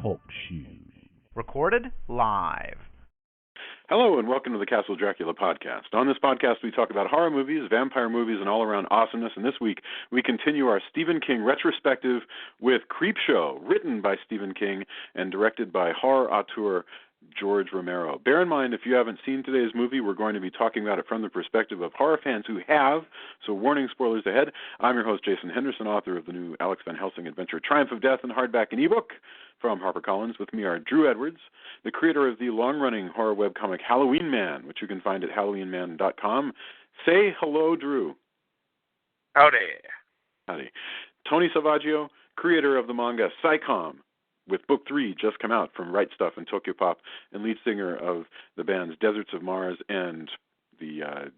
Talk Show. Recorded live. Hello and welcome to the Castle Dracula podcast. On this podcast we talk about horror movies, vampire movies, and all-around awesomeness. And this week we continue our Stephen King retrospective with CREEPSHOW, written by Stephen King and directed by horror auteur George Romero. Bear in mind, if you haven't seen today's movie, we're going to be talking about it from the perspective of horror fans who have, so warning, spoilers ahead. I'm your host, Jason Henderson, author of the new Alex Van Helsing adventure, Triumph of Death, in hardback and ebook from HarperCollins. With me are Drew Edwards, the creator of the long-running horror webcomic Halloween Man, which you can find at halloweenman.com. Say hello, Drew. Howdy. Howdy. Tony Salvaggio, creator of the manga Psycom, with Book 3 just come out from Right Stuff and Tokyo Pop, and lead singer of the bands Deserts of Mars and the,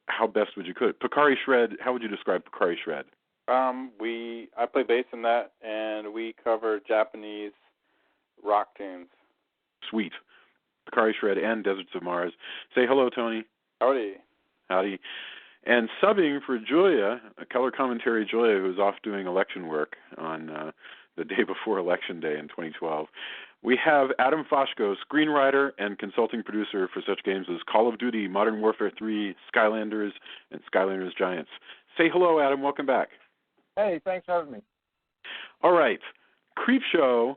how best would you put it? Pocari Shred. How would you describe Pocari Shred? I play bass in that, and we cover Japanese rock tunes. Sweet. Pocari Shred and Deserts of Mars. Say hello, Tony. Howdy. Howdy. And subbing for Julia, a color commentary Julia, who's off doing election work on the day before Election Day in 2012. We have Adam Foshko, screenwriter and consulting producer for such games as Call of Duty, Modern Warfare 3, Skylanders, and Skylanders Giants. Say hello, Adam. Welcome back. Hey, thanks for having me. All right. CREEPSHOW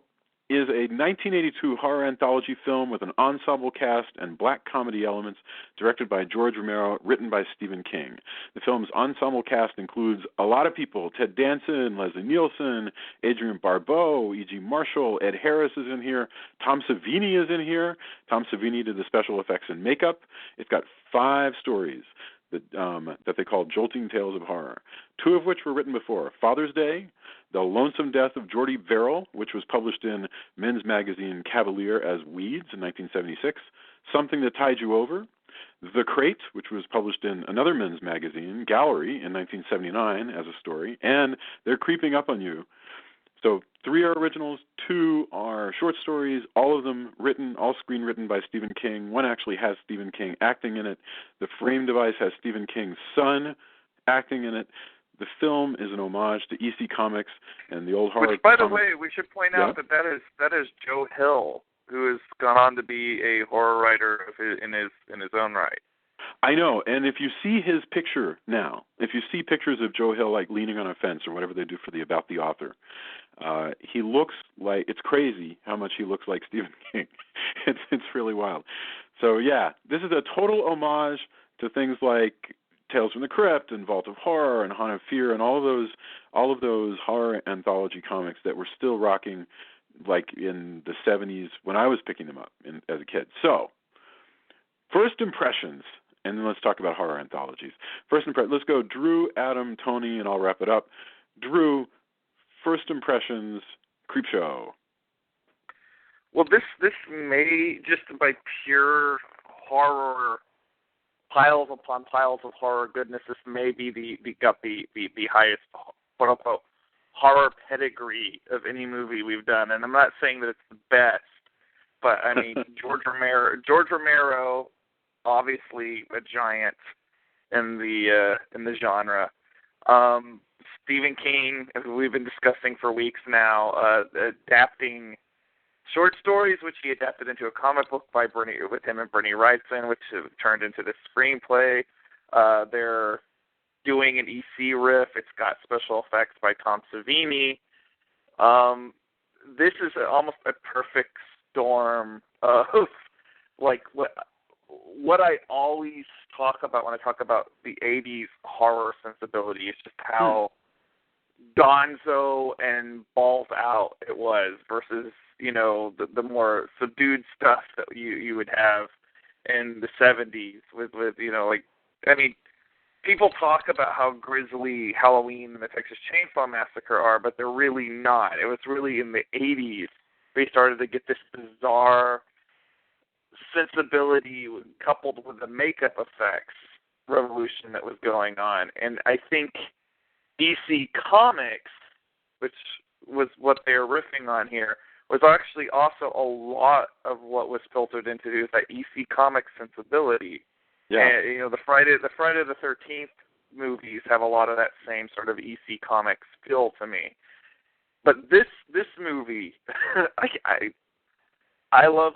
is a 1982 horror anthology film with an ensemble cast and black comedy elements, directed by George Romero, written by Stephen King. The film's ensemble cast includes a lot of people: Ted Danson, Leslie Nielsen, Adrienne Barbeau, E.G. Marshall, Ed Harris is in here, Tom Savini is in here. Tom Savini did the special effects and makeup. It's got 5 stories that they call Jolting Tales of Horror, 2 of which were written before: Father's Day, The Lonesome Death of Jordy Verrill, which was published in men's magazine Cavalier as Weeds in 1976, Something That Tied You Over, The Crate, which was published in another men's magazine, Gallery, in 1979 as a story, and They're Creeping Up on You. So 3 are originals, 2 are short stories, all of them written, all screenwritten by Stephen King. 1 actually has Stephen King acting in it. The frame device has Stephen King's son acting in it. The film is an homage to EC Comics and the old horror. Which, by the way, we should point out that is Joe Hill, who has gone on to be a horror writer in his own right. I know, and if you see his picture now, if you see pictures of Joe Hill like leaning on a fence or whatever they do for the About the Author, he looks like, it's crazy how much he looks like Stephen King. It's really wild. So yeah, this is a total homage to things like Tales from the Crypt and Vault of Horror and Haunt of Fear and all of those horror anthology comics that were still rocking like in the 70s when I was picking them up as a kid. So, first impressions, and then let's talk about horror anthologies. Let's go Drew, Adam, Tony, and I'll wrap it up. Drew, first impressions, CREEPSHOW. Well, this may, just by pure horror, piles upon piles of horror goodness, this may be the highest, quote unquote, horror pedigree of any movie we've done. And I'm not saying that it's the best, but I mean George Romero, obviously a giant in the genre. Stephen King, as we've been discussing for weeks now, adapting short stories, which he adapted into a comic book with him and Bernie Wrightson, which turned into this screenplay. They're doing an EC riff. It's got special effects by Tom Savini. This is almost a perfect storm of like what I always talk about when I talk about the 80s horror sensibility. It's just how gonzo and balls out it was versus, you know, the more subdued stuff that you would have in the 70s with you know, like, I mean, people talk about how grisly Halloween and the Texas Chainsaw Massacre are, but they're really not. It was really in the 80s they started to get this bizarre sensibility coupled with the makeup effects revolution that was going on. And I think DC Comics, which was what they're riffing on here, was actually also a lot of what was filtered into that EC Comics sensibility. Yeah. And, you know, the Friday the 13th movies have a lot of that same sort of EC Comics feel to me. But this movie, I love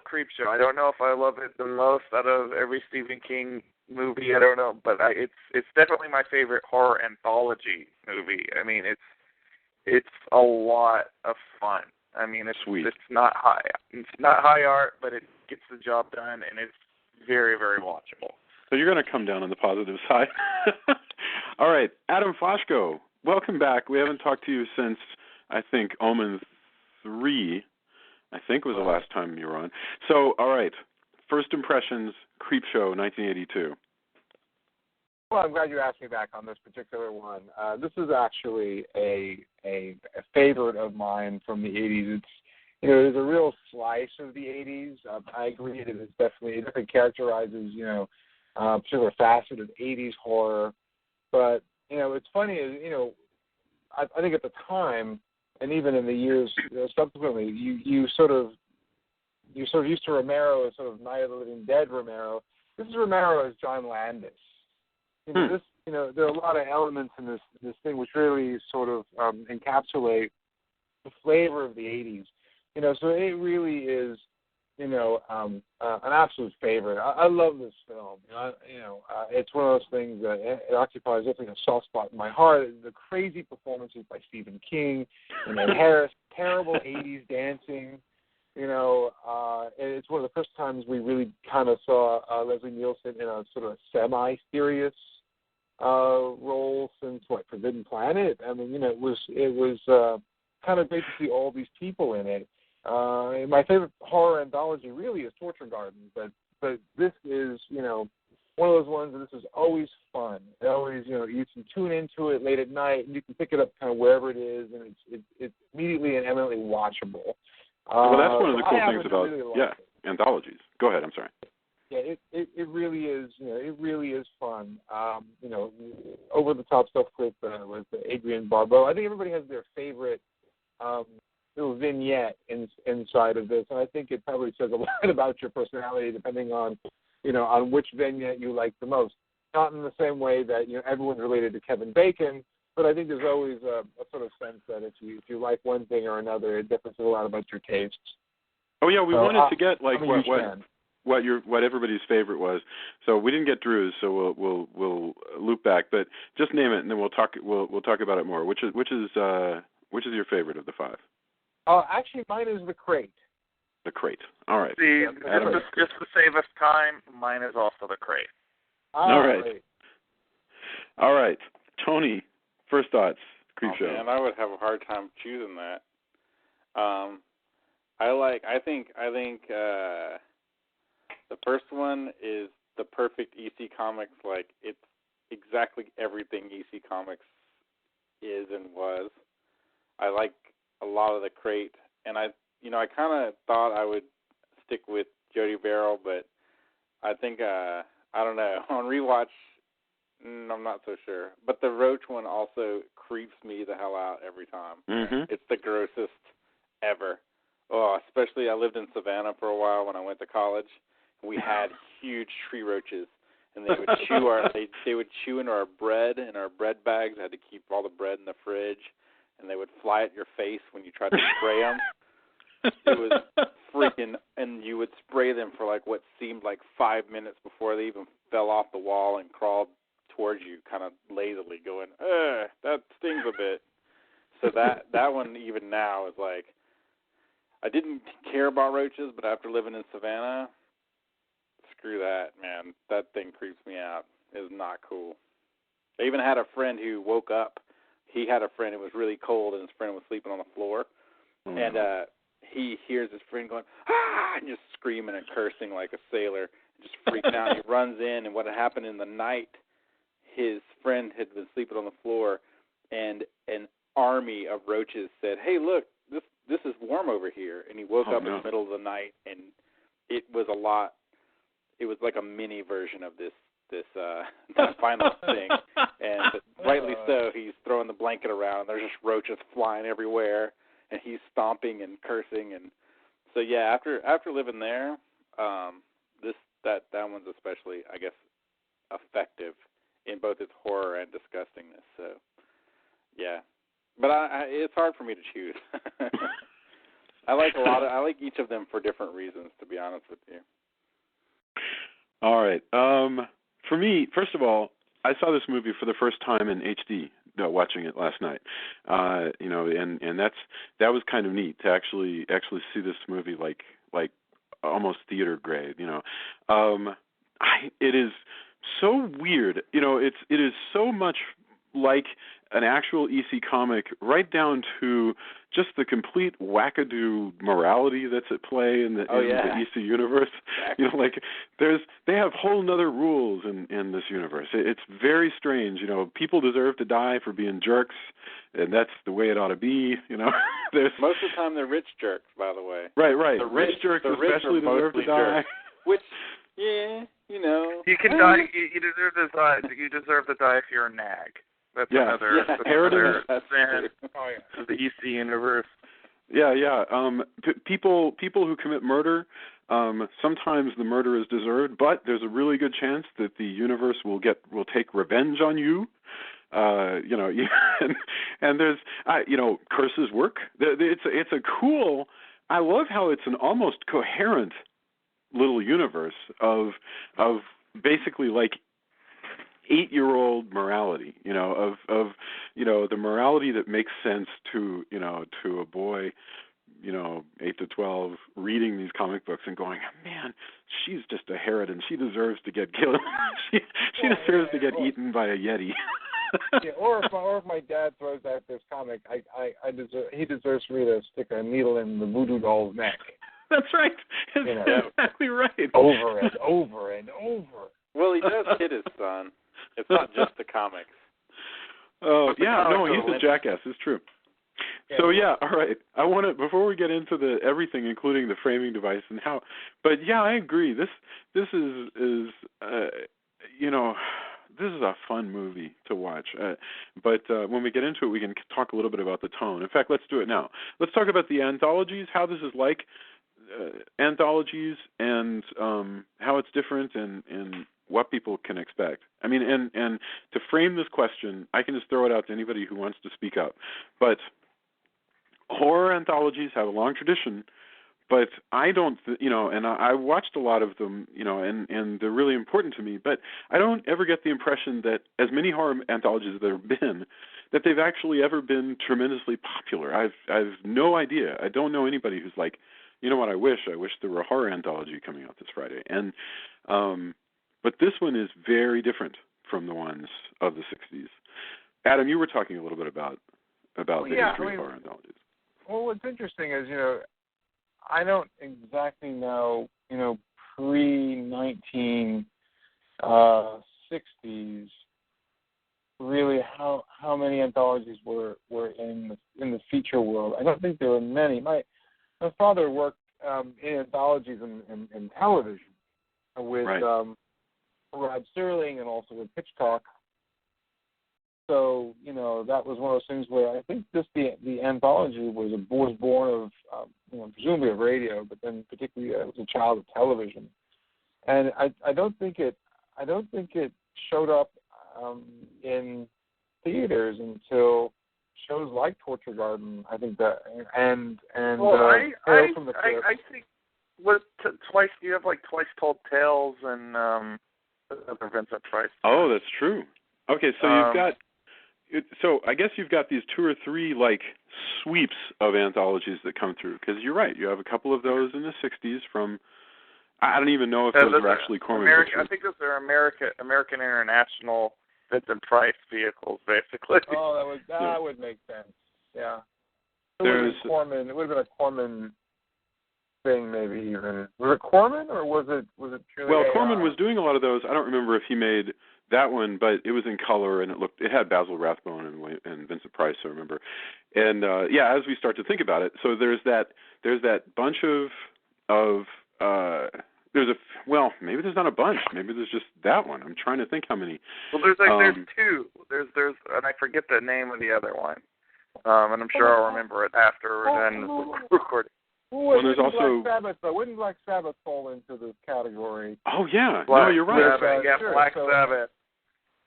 CREEPSHOW. I don't know if I love it the most out of every Stephen King movie. I don't know, but it's definitely my favorite horror anthology movie. I mean, it's a lot of fun. I mean, it's not high art, but it gets the job done, and it's very, very watchable. So you're going to come down on the positive side. All right, Adam Foshko, welcome back. We haven't talked to you since, I think, Omen 3, I think was the last time you were on. So, all right, first impressions, CREEPSHOW, 1982. Well, I'm glad you asked me back on this particular one. This is actually a favorite of mine from the 80s. It's, there's a real slice of the 80s. I agree that it definitely characterizes, a particular facet of 80s horror. But, it's funny is, I think at the time, and even in the years subsequently, you sort of used to Romero as sort of Night of the Living Dead Romero. This is Romero as John Landis. There are a lot of elements in this thing which really sort of encapsulate the flavor of the 80s. So it really is, an absolute favorite. I love this film. It's one of those things that it occupies definitely a soft spot in my heart. The crazy performances by Stephen King and Ed Harris, terrible 80s dancing. It's one of the first times we really kind of saw Leslie Nielsen in a sort of semi-serious role since Forbidden Planet. I mean, it was kind of great to see all these people in it. My favorite horror anthology really is Torture Garden, but this is one of those ones that this is always fun. It always you can tune into it late at night and you can pick it up kind of wherever it is, and it's immediately and eminently watchable. Well, that's one of the cool things about really anthologies. Go ahead. I'm sorry. Yeah, it really is. It really is fun. Over the top stuff with Adrienne Barbeau. I think everybody has their favorite little vignette inside of this, and I think it probably says a lot about your personality, depending on on which vignette you like the most. Not in the same way that everyone's related to Kevin Bacon, but I think there's always a sort of sense that if you like one thing or another, it definitely says a lot about your tastes. Oh yeah, we wanted to get what everybody's favorite was. So we didn't get Drew's, so we'll loop back. But just name it, and then we'll talk about it more. Which is your favorite of the 5? Actually, mine is The Crate. The Crate. All right. See, just to save us time, mine is also The Crate. All right. All right, Tony. First thoughts. CREEPSHOW. Oh, man, I would have a hard time choosing that. I think the first one is the perfect EC Comics. Like, it's exactly everything EC Comics is and was. I like a lot of The Crate, and I kind of thought I would stick with Jody Verrill, but I think I don't know. On rewatch, I'm not so sure. But the Roach one also creeps me the hell out every time. Mm-hmm. It's the grossest ever. Oh, especially I lived in Savannah for a while when I went to college. We had huge tree roaches, and they would they would chew into our bread and our bread bags. I had to keep all the bread in the fridge, and they would fly at your face when you tried to spray them. It was freaking, and you would spray them for like what seemed like 5 minutes before they even fell off the wall and crawled towards you, kind of lazily, going, that stings a bit. So that one even now is like, I didn't care about roaches, but after living in Savannah, screw that, man. That thing creeps me out. It's not cool. I even had a friend who woke up. He had a friend, it was really cold, and his friend was sleeping on the floor. Mm-hmm. And he hears his friend going, ah, and just screaming and cursing like a sailor, just freaking out. He runs in, and what had happened in the night, his friend had been sleeping on the floor, and an army of roaches said, hey, look, this is warm over here. And he woke up in the middle of the night, and it was a lot. It was like a mini version of this that final thing. And rightly so, he's throwing the blanket around, and there's just roaches flying everywhere, and he's stomping and cursing. And so, yeah, after living there, that one's especially, I guess, effective in both its horror and disgustingness. So, yeah. But it's hard for me to choose. I like each of them for different reasons, to be honest with you. All right. For me, first of all, I saw this movie for the first time in HD. Watching it last night, and that was kind of neat to actually see this movie like almost theater grade. It is so weird. It is so much like an actual EC comic, right down to just the complete wackadoo morality that's at play in the EC universe. Exactly. They have whole nother rules in this universe. It's very strange. People deserve to die for being jerks, and that's the way it ought to be. There's most of the time they're rich jerks, by the way. Right. The rich jerks especially deserve to die. Jerks. Which, you can die. You deserve to die. You deserve to die if you're a nag. That's another sin of the EC universe. Yeah. People who commit murder, sometimes the murder is deserved, but there's a really good chance that the universe will take revenge on you. And there's curses work. It's a cool. I love how it's an almost coherent little universe of basically like 8-year-old morality, of the morality that makes sense to a boy, 8 to 12, reading these comic books and going, man, she's just a Herod and she deserves to get killed. she deserves to get eaten by a Yeti. Or if my dad throws out this comic, he deserves for me to stick a needle in the voodoo doll's neck. That's right. Exactly right. Over and over and over. Well, he does hit his son. It's not just the comics. Oh, he's a jackass. It's true. Yeah, So, all right. I want to, before we get into the everything, including the framing device and how, but I agree. This is this is a fun movie to watch. But when we get into it, we can talk a little bit about the tone. In fact, let's do it now. Let's talk about the anthologies, how this is like anthologies, and how it's different and what people can expect. I mean, and to frame this question, I can just throw it out to anybody who wants to speak up. But horror anthologies have a long tradition, but I don't, and I watched a lot of them, and they're really important to me, but I don't ever get the impression that as many horror anthologies as there have been, that they've actually ever been tremendously popular. I've no idea. I don't know anybody who's like, you know what, I wish there were a horror anthology coming out this Friday. And but this one is very different from the ones of the 60s. Adam, you were talking a little bit about the history of horror anthologies. Well, what's interesting is, I don't exactly know, pre-1960s, really how many anthologies were in the feature world. I don't think there were many. My father worked in anthologies in television with Rod Serling and also with Hitchcock. So, that was one of those things where I think the anthology was born of, presumably of radio, but then particularly it was a child of television. And I don't think it showed up in theaters until shows like Torture Garden. I think that and I think twice you have like Twice Told Tales and other Vincent Price. Oh, that's true. Okay, so you've got. So I guess you've got these 2 or 3 like sweeps of anthologies that come through, because you're right. You have a couple of those in the 60s from, I don't even know if those are actually Corman. I think those are American International Vincent Price vehicles, basically. Oh, that would make sense. Yeah. It would have been a Corman thing, maybe even. Was it Corman or was it purely? Well, Corman was doing a lot of those. I don't remember if he made that one, but it was in color and it had Basil Rathbone and Vincent Price, I remember. And as we start to think about it, so there's that bunch maybe there's not a bunch, maybe there's just that one. I'm trying to think how many. Well, there's 2. There's and I forget the name of the other one. And I'm sure I'll remember it after we're done recording. Well, there's also Black Sabbath, but wouldn't Black Sabbath fall into this category? Oh yeah, no, you're right. Black Sabbath.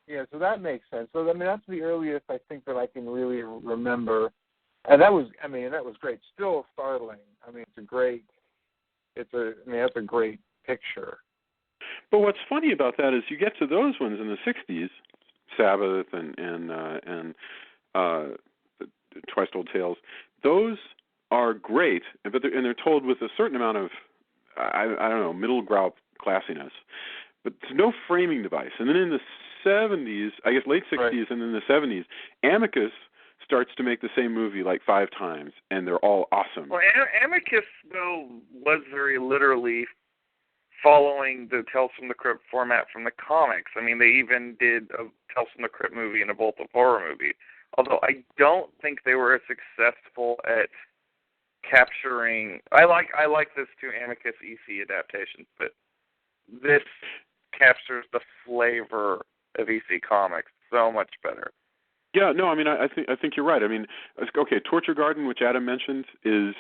Yeah, so that makes sense. So I mean, that's the earliest I think that I can really remember. And that was great. Still startling. I mean, that's a great picture. But what's funny about that is you get to those ones in the 60s, Sabbath and Twice Told Tales. Those are great, but they're told with a certain amount of, I don't know, middle ground classiness. But there's no framing device. And then in the 70s, I guess late 60s, right, and then the 70s, Amicus starts to make the same movie like 5 times, and they're all awesome. Well, Amicus, though, was very literally following the Tales from the Crypt format from the comics. I mean, they even did a Tales from the Crypt movie and a Vault of Horror movie. Although I don't think they were as successful at capturing. I like this too, Amicus EC adaptations, but this captures the flavor of EC Comics so much better. Yeah, no, I mean, I think you're right. I mean, okay, Torture Garden, which Adam mentioned, is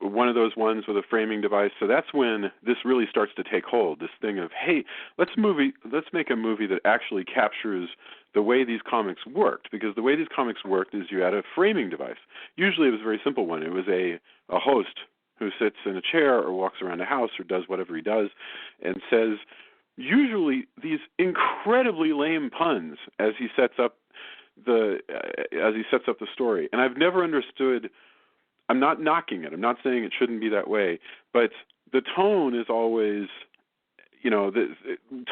one of those ones with a framing device. So that's when this really starts to take hold. This thing of, hey, let's make a movie that actually captures the way these comics worked. Because the way these comics worked is you had a framing device. Usually it was a very simple one. It was a host who sits in a chair or walks around a house or does whatever he does and says usually these incredibly lame puns as he sets up the story. And I've never understood. I'm not knocking it. I'm not saying it shouldn't be that way, but the tone is always,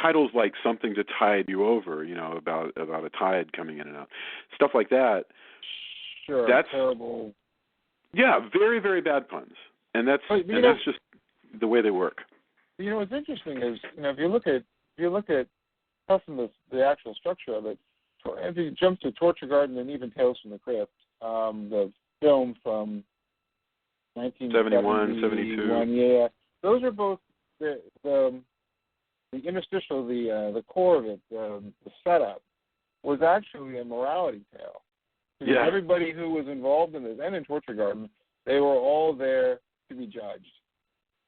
titles like Something to Tide You Over, about a tide coming in and out, stuff like that. Sure, that's terrible. Yeah, very, very bad puns, and that's just the way they work. What's interesting is, if you look at the actual structure of it, if you jump to Torture Garden and even Tales from the Crypt, the film from 1971, 72. Yeah, those are both the interstitial, the core of it, the setup was actually a morality tale. Yeah. Everybody who was involved in this, and in Torture Garden, they were all there to be judged.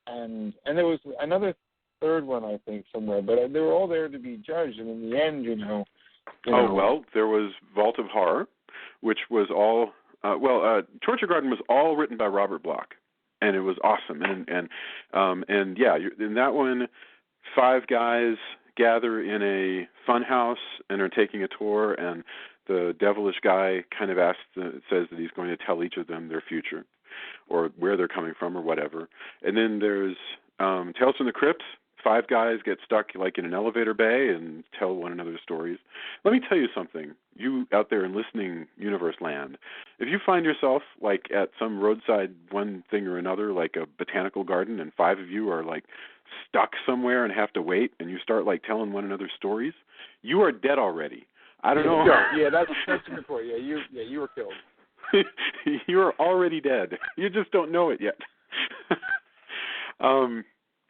And there was another third one, I think, somewhere, but they were all there to be judged. And in the end, well, there was Vault of Horror, which was all. Torture Garden was all written by Robert Bloch, and it was awesome. And yeah, in that one, 5 guys gather in a fun house and are taking a tour, and the devilish guy kind of says that he's going to tell each of them their future, or where they're coming from, or whatever. And then there's Tales from the Crypt. 5 guys get stuck like in an elevator bay and tell one another stories. Let me tell you something, you out there in listening universe land. If you find yourself like at some roadside one thing or another, like a botanical garden, and 5 of you are like stuck somewhere and have to wait, and you start like telling one another stories, you are dead already. I don't know. Yeah, that's a good point. Yeah, you were killed. You are already dead. You just don't know it yet.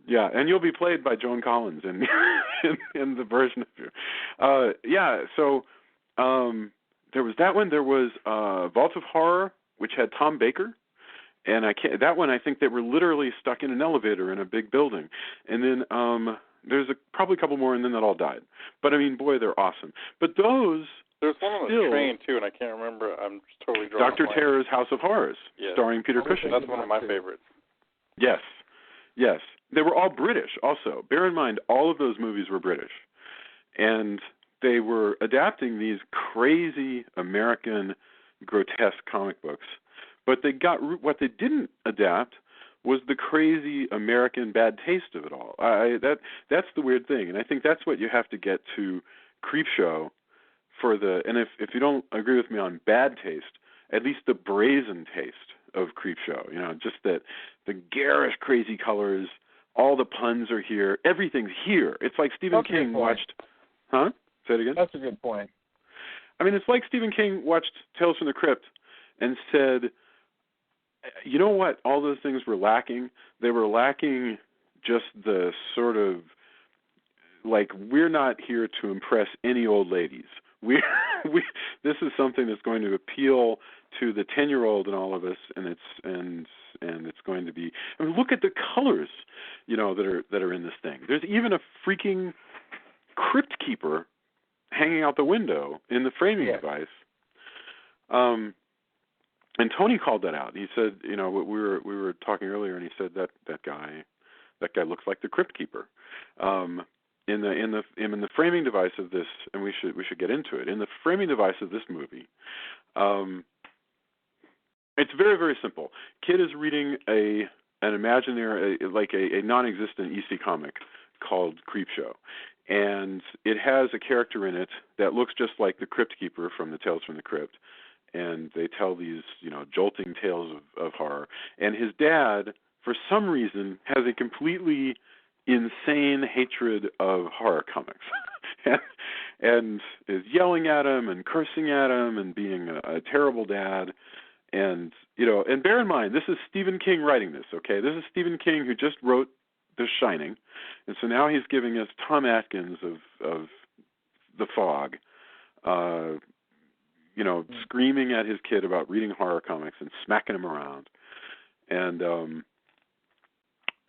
Yeah, and you'll be played by Joan Collins in the version of you. So there was that one. There was Vault of Horror, which had Tom Baker, and that one I think they were literally stuck in an elevator in a big building. And then there's probably a couple more, and then that all died. But I mean, boy, they're awesome. But those. There's one on the train too, and I can't remember. I'm just totally drawing. Dr. Terror's House of Horrors, starring Peter Cushing. That's one of my favorites. Yes. They were all British also. Bear in mind, all of those movies were British. And they were adapting these crazy American grotesque comic books. But what they didn't adapt was the crazy American bad taste of it all. That's the weird thing. And I think that's what you have to get to CREEPSHOW and if you don't agree with me on bad taste, at least the brazen taste of CREEPSHOW, just that the garish, crazy colors, all the puns are here, everything's here. It's like Stephen King watched. Huh? Say it again. That's a good point. I mean, it's like Stephen King watched Tales from the Crypt and said, you know what? All those things were lacking. They were lacking just the sort of like, we're not here to impress any old ladies. This is something that's going to appeal to the 10-year-old in all of us, and it's going to be. I mean, look at the colors, that are in this thing. There's even a freaking crypt keeper hanging out the window in the framing device. And Tony called that out. He said, we were talking earlier, and he said that guy looks like the Crypt Keeper. In the framing device of this, and we should get into it. In the framing device of this movie, it's very, very simple. Kid is reading an imaginary, like a non-existent EC comic called CREEPSHOW, and it has a character in it that looks just like the Crypt Keeper from the Tales from the Crypt, and they tell these, jolting tales of horror. And his dad, for some reason, has a completely insane hatred of horror comics, and is yelling at him and cursing at him and being a terrible dad. And and bear in mind, this is Stephen King writing this. Okay, this is Stephen King who just wrote The Shining, and so now he's giving us Tom Atkins of The Fog, screaming at his kid about reading horror comics and smacking him around, and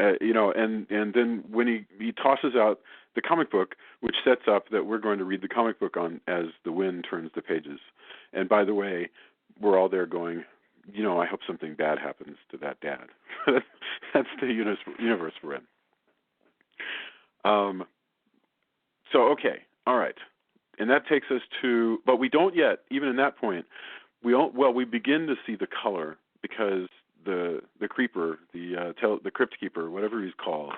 and then when he tosses out the comic book, which sets up that we're going to read the comic book on as the wind turns the pages. And by the way, we're all there going, I hope something bad happens to that dad. That's the universe we're in. So, okay, all right. And that takes us to, but we don't yet, even in that point, we begin to see the color because the creeper, the Crypt Keeper, whatever he's called,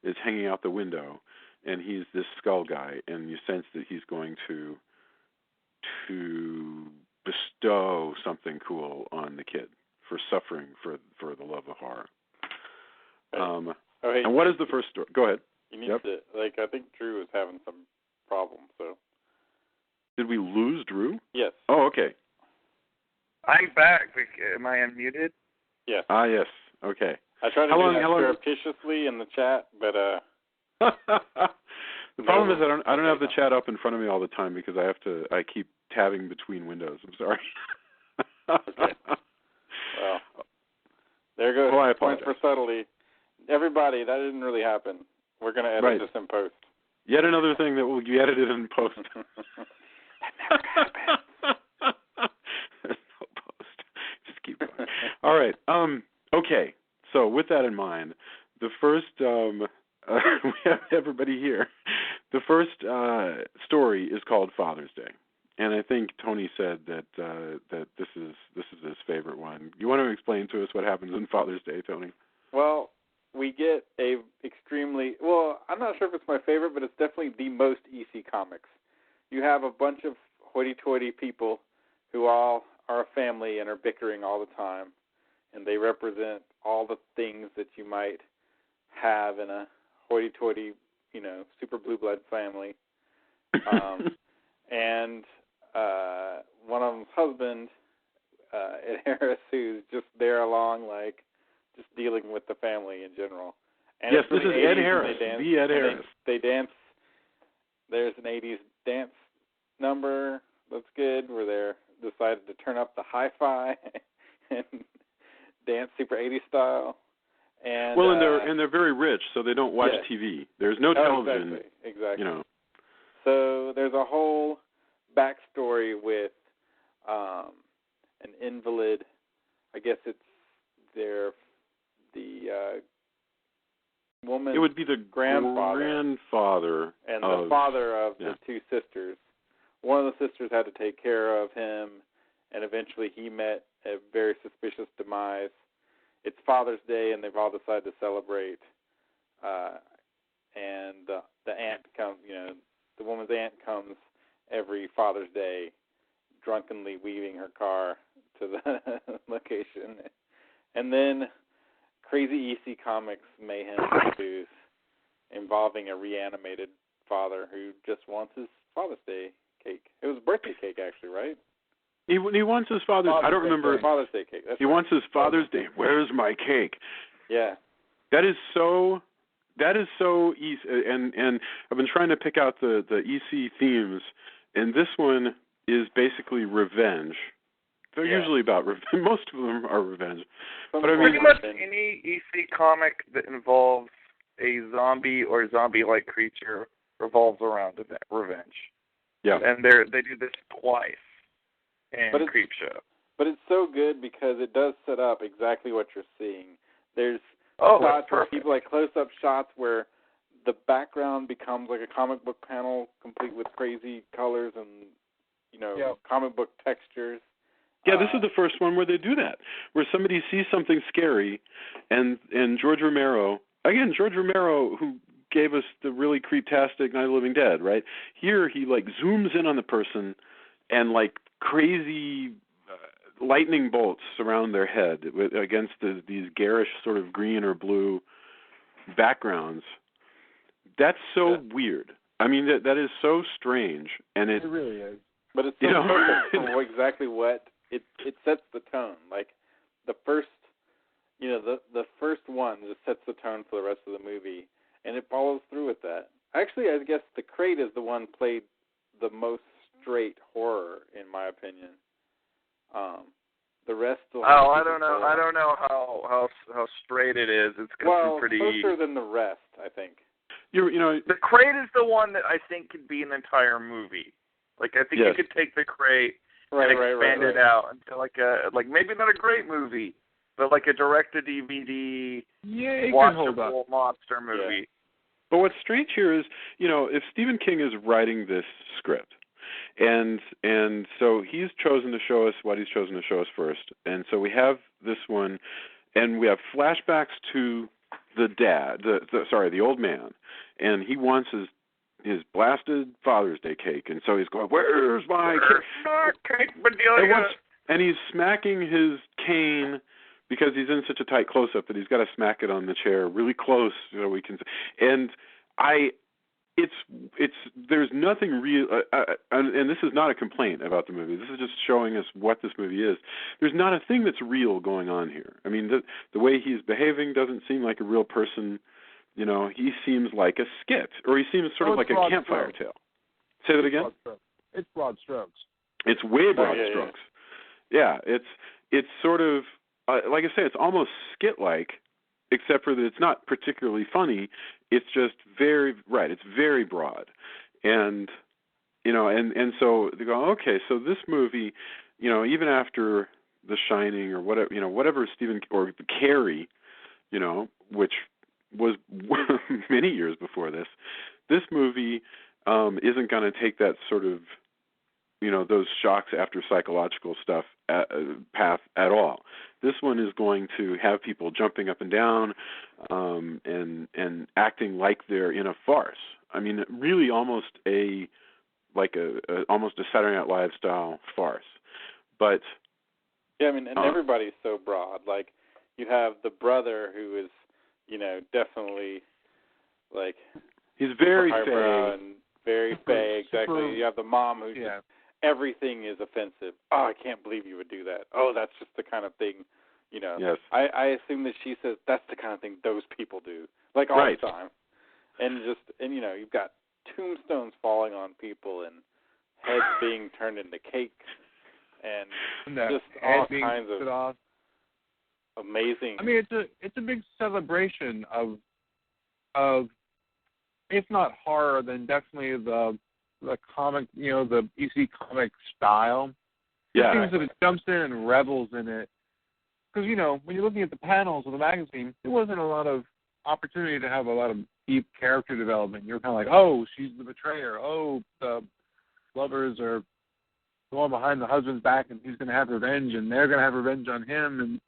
is hanging out the window, and he's this skull guy, and you sense that he's going to bestow something cool on the kid for suffering for the love of horror. Hey, and what is the first story? Go ahead. You need to, I think Drew is having some problems, so. Did we lose Drew? Yes. Oh, okay. I'm back. Am I unmuted? Yes. Ah, yes. Okay. I tried to do that surreptitiously in the chat, but the problem is I don't have the chat up in front of me all the time because I keep tabbing between windows. I'm sorry. Okay. Well, there goes point for subtlety. Everybody, that didn't really happen. We're going to edit this in post. Yet another thing that will be edited in post. That never happened. There's no post. Just keep going. All right. Okay. So with that in mind, the first we have everybody here. The first story is called Father's Day, and I think Tony said that this is his favorite one. You want to explain to us what happens on Father's Day, Tony? Well, we get I'm not sure if it's my favorite, but it's definitely the most EC Comics. You have a bunch of hoity-toity people who all are a family and are bickering all the time, and they represent all the things that you might have in a hoity-toity, super blue blood family. And one of them's husband, Ed Harris, who's just there along, just dealing with the family in general. And yes, this is Ed Harris, the Ed Harris. They dance. There's an 80s dance number that's good where they decided to turn up the hi-fi and dance super 80s style. And and they're very rich, so they don't watch TV. There's no television. Exactly. So there's a whole backstory with an invalid. I guess it's the woman. It would be the grandfather and the father of the two sisters. One of the sisters had to take care of him, and eventually he met a very suspicious demise. It's Father's Day, and they've all decided to celebrate. And the aunt comes, the woman's aunt comes every Father's Day, drunkenly weaving her car to the location. And then crazy EC Comics mayhem ensues, involving a reanimated father who just wants his Father's Day cake. It was a birthday cake, actually, right? He wants his Father's Day. I don't remember. Father's Day cake. He wants his Father's Day. Where's my cake? Yeah. That is so easy. And I've been trying to pick out the EC themes, and this one is basically revenge. They're usually about revenge. Most of them are revenge. But I mean, pretty much any EC comic that involves a zombie or zombie-like creature revolves around revenge. Yeah. And they do this twice in CREEPSHOw. But it's so good because it does set up exactly what you're seeing. There's shots where people, like close-up shots where the background becomes like a comic book panel, complete with crazy colors and, comic book textures. Yeah, this is the first one where they do that, where somebody sees something scary, and George Romero, who gave us the really creeptastic Night of the Living Dead, right? Here he like zooms in on the person, and like crazy lightning bolts surround their head against these garish sort of green or blue backgrounds. That's so weird. I mean, that is so strange, and it really is. But it's so perfect for exactly what it sets the tone. Like the first, the first one just sets the tone for the rest of the movie, and it follows through with that. Actually, I guess The Crate is the one played the most straight horror, in my opinion. The rest. I don't know. I don't know how straight it is. It's pretty closer than the rest, I think. The Crate is the one that I think could be an entire movie. Like I think you could take The Crate and expand it out into like maybe not a great movie, but like a direct-to-DVD watchable monster movie. Yeah. But what's strange here is, if Stephen King is writing this script, and so he's chosen to show us what he's chosen to show us first, and so we have this one, and we have flashbacks to the dad, the old man, and he wants his blasted Father's Day cake, and so he's going, "Where's my cake?" And he's smacking his cane because he's in such a tight close-up that he's got to smack it on the chair really close, we can. And there's nothing real, and this is not a complaint about the movie. This is just showing us what this movie is. There's not a thing that's real going on here. I mean, the way he's behaving doesn't seem like a real person. He seems like a skit, or he seems sort of like a campfire tale. Say that again? It's broad strokes. It's way broad strokes. Yeah, it's sort of, like I say, it's almost skit-like, except for that it's not particularly funny. It's just it's very broad. And, and so they go, okay, so this movie, even after The Shining or whatever Stephen, or Carrie, which was many years before this movie isn't going to take that sort of, those shocks after psychological stuff path at all. This one is going to have people jumping up and down and acting like they're in a farce. I mean, really almost almost a Saturday Night Live style farce. But yeah, I mean, and everybody's so broad. Like you have the brother who is, definitely like he's very fake and very fake. Exactly. You have the mom who's just, everything is offensive. Oh, I can't believe you would do that. Oh, that's just the kind of thing, Yes. I assume that she says that's the kind of thing those people do, like all the time. And you've got tombstones falling on people and heads being turned into cakes and just all kinds of amazing. I mean, it's a big celebration of if not horror, then definitely the comic, the EC comic style. Yeah. It seems that it jumps in and revels in it. Because, when you're looking at the panels of the magazine, there wasn't a lot of opportunity to have a lot of deep character development. You're kind of like, oh, she's the betrayer. Oh, the lovers are going behind the husband's back and he's going to have revenge and they're going to have revenge on him. And,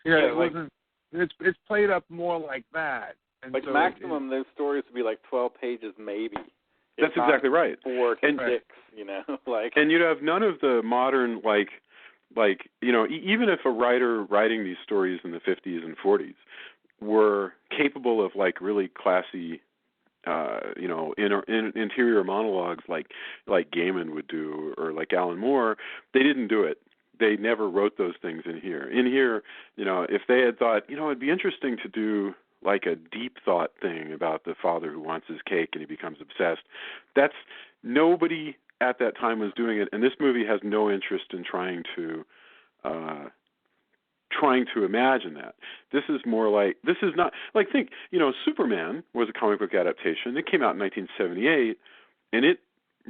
it wasn't, it's played up more like that. And like so maximum, those stories would be like 12 pages maybe. That's exactly right. 4 to 6, like. And you'd have none of the modern, even if a writer writing these stories in the 50s and 40s were capable of really classy, interior monologues like Gaiman would do or like Alan Moore, they didn't do it. They never wrote those things in here. In here, if they had thought, it'd be interesting to do like a deep thought thing about the father who wants his cake and he becomes obsessed. That's nobody at that time was doing it, and this movie has no interest in trying to imagine that. This is not think, Superman was a comic book adaptation. It came out in 1978, and it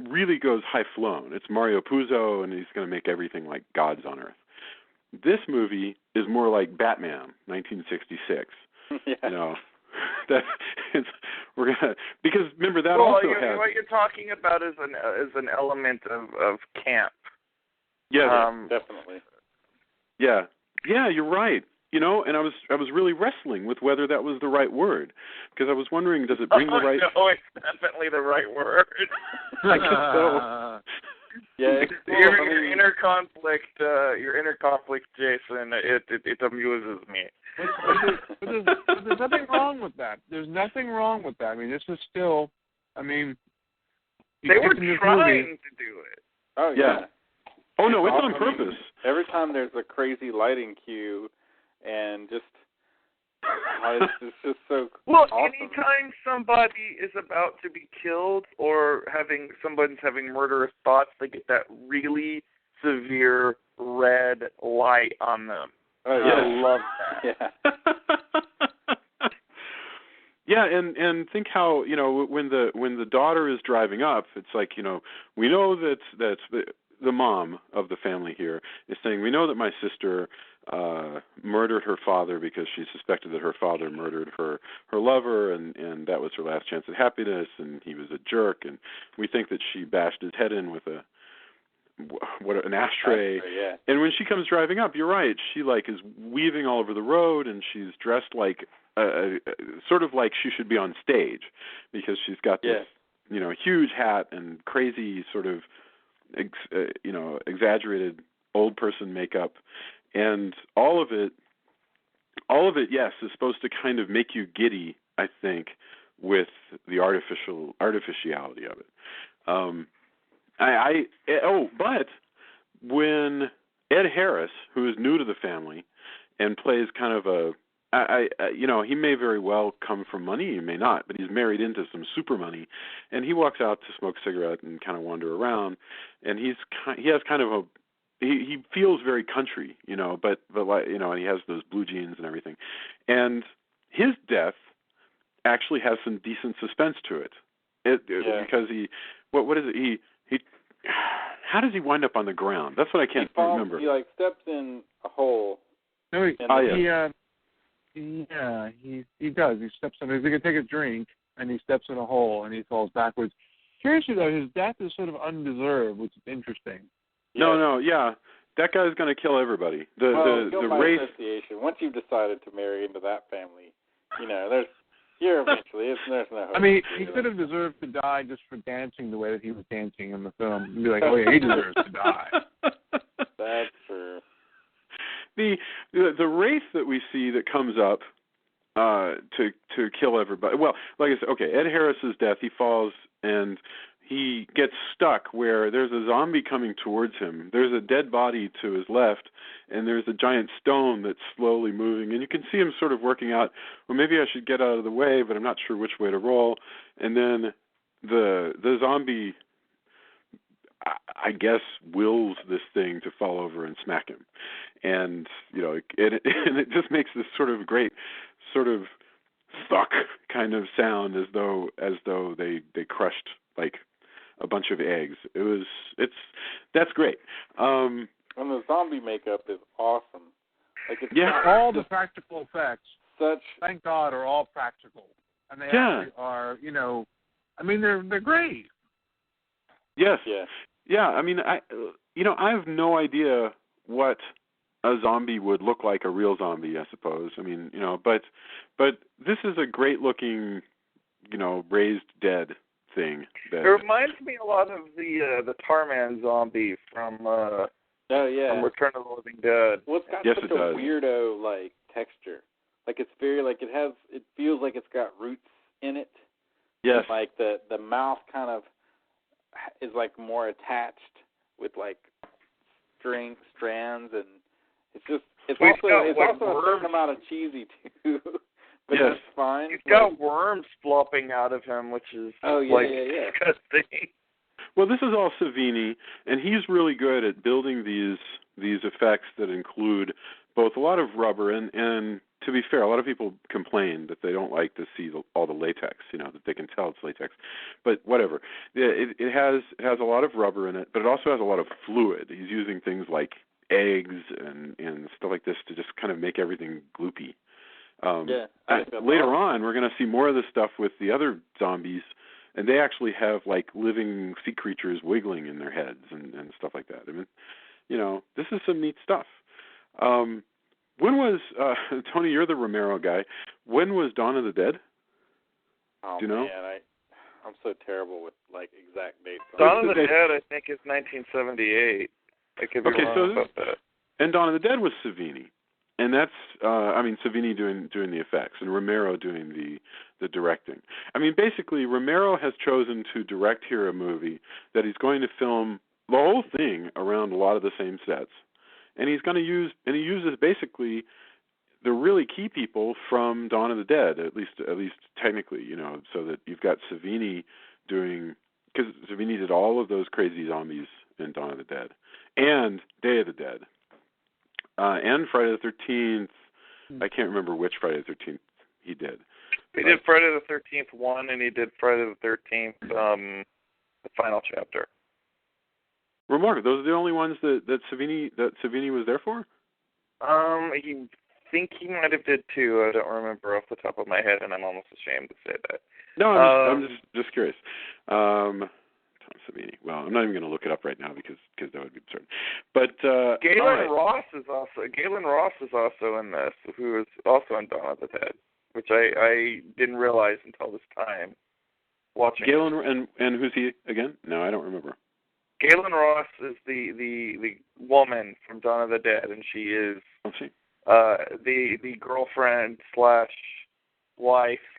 really goes high flown. It's Mario Puzo, and he's going to make everything like gods on Earth. this movie is more like Batman, 1966. Yeah. You know, that we're gonna, because remember that well, also had what you're talking about is an element of camp. yeah, definitely. yeah, you're right. You know, and I was really wrestling with whether that was the right word, because I was wondering, does it bring the right? No, it's definitely the right word. I guess so. Yeah, your inner conflict, Jason. It amuses me. But there's nothing wrong with that. There's nothing wrong with that. I mean, this is still. I mean, they were trying to do it. Oh yeah. Oh no, it's on I mean, purpose. Every time there's a crazy lighting cue, and just it's just so well. Awesome. Anytime somebody is about to be killed or someone's having murderous thoughts, they get that really severe red light on them. Oh yeah, I love that. Yeah. Yeah, and think how, you know, when the daughter is driving up, it's like, you know, we know that's the mom of the family here is saying, we know that my sister murdered her father because she suspected that her father murdered her lover, and that was her last chance at happiness, and he was a jerk, and we think that she bashed his head in with an ashtray. Yeah. And when she comes driving up, you're right, she like is weaving all over the road, and she's dressed like sort of like she should be on stage, because she's got this you know, huge hat and crazy sort of you know, exaggerated old person makeup, and all of it, yes, is supposed to kind of make you giddy, I think, with the artificiality of it. But when Ed Harris, who is new to the family and plays kind of you know, he may very well come from money, he may not, but he's married into some super money, and he walks out to smoke a cigarette and kind of wander around, and he has kind of he feels very country, you know, but like, you know, and he has those blue jeans and everything, and his death actually has some decent suspense to it, because what is it? He how does he wind up on the ground? That's what I can't remember. He like steps in a hole. No, he does. He steps in. He's going to take a drink, and he steps in a hole, and he falls backwards. Curiously, though, his death is sort of undeserved, which is interesting. No, that guy's going to kill everybody. The race. Association. Once you've decided to marry into that family, you know, there's no hope. I mean, he could have deserved to die just for dancing the way that he was dancing in the film. And be like, oh yeah, he deserves to die. That's true. The wraith that we see that comes up to kill everybody. Well, like I said, okay, Ed Harris's death, he falls and he gets stuck where there's a zombie coming towards him. There's a dead body to his left, and there's a giant stone that's slowly moving, and you can see him sort of working out, well, maybe I should get out of the way, but I'm not sure which way to roll. And then the zombie, I guess, wills this thing to fall over and smack him. And, you know, it just makes this sort of great sort of thunk kind of sound as though they crushed like a bunch of eggs. That's great. And the zombie makeup is awesome. Like all the practical effects, thank God, are all practical. And they actually are, you know, I mean, they're great. Yes. Yeah, I mean, I have no idea what a zombie would look like, a real zombie, I suppose. I mean, you know, but this is a great looking, you know, raised dead thing. It reminds me a lot of the Tarman zombie from Return of the Living Dead. Well, it's got such a weirdo like texture. Like it's very like it feels like it's got roots in it. Yes. And, like the mouth kind of is like more attached with like strands, and it's also a certain amount of cheesy too. But it's fine. He's got worms flopping out of him, which is disgusting. Well, this is all Savini, and he's really good at building these effects that include both a lot of rubber and to be fair, a lot of people complain that they don't like to see all the latex, you know, that they can tell it's latex. But whatever. It has a lot of rubber in it, but it also has a lot of fluid. He's using things like eggs and stuff like this to just kind of make everything gloopy. Later on, we're going to see more of this stuff with the other zombies, and they actually have like living sea creatures wiggling in their heads and stuff like that. I mean, this is some neat stuff. When was Tony? You're the Romero guy. When was Dawn of the Dead? Oh, do you know? Man, I'm so terrible with like exact dates. Dawn of the Dead, I think, is 1978. I could be wrong about that. And Dawn of the Dead was Savini, and that's Savini doing the effects and Romero doing the directing. I mean, basically, Romero has chosen to direct here a movie that he's going to film the whole thing around a lot of the same sets, and he uses basically the really key people from Dawn of the Dead, at least technically, so that you've got Savini doing, because Savini did all of those crazy zombies in Dawn of the Dead, and Day of the Dead, and Friday the 13th. I can't remember which Friday the 13th he did. He did Friday the 13th 1, and he did Friday the 13th, the final chapter. Remarkable. Those are the only ones that Savini was there for? I think he might have did 2. I don't remember off the top of my head, and I'm almost ashamed to say that. No, I'm just curious. Tom Savini. Well, I'm not even going to look it up right now because that would be absurd. But Galen Ross is also in this, who is also in Dawn of the Dead, which I didn't realize until this time watching. Galen and who's he again? No, I don't remember. Galen Ross is the woman from Dawn of the Dead, and she is the girlfriend / wife /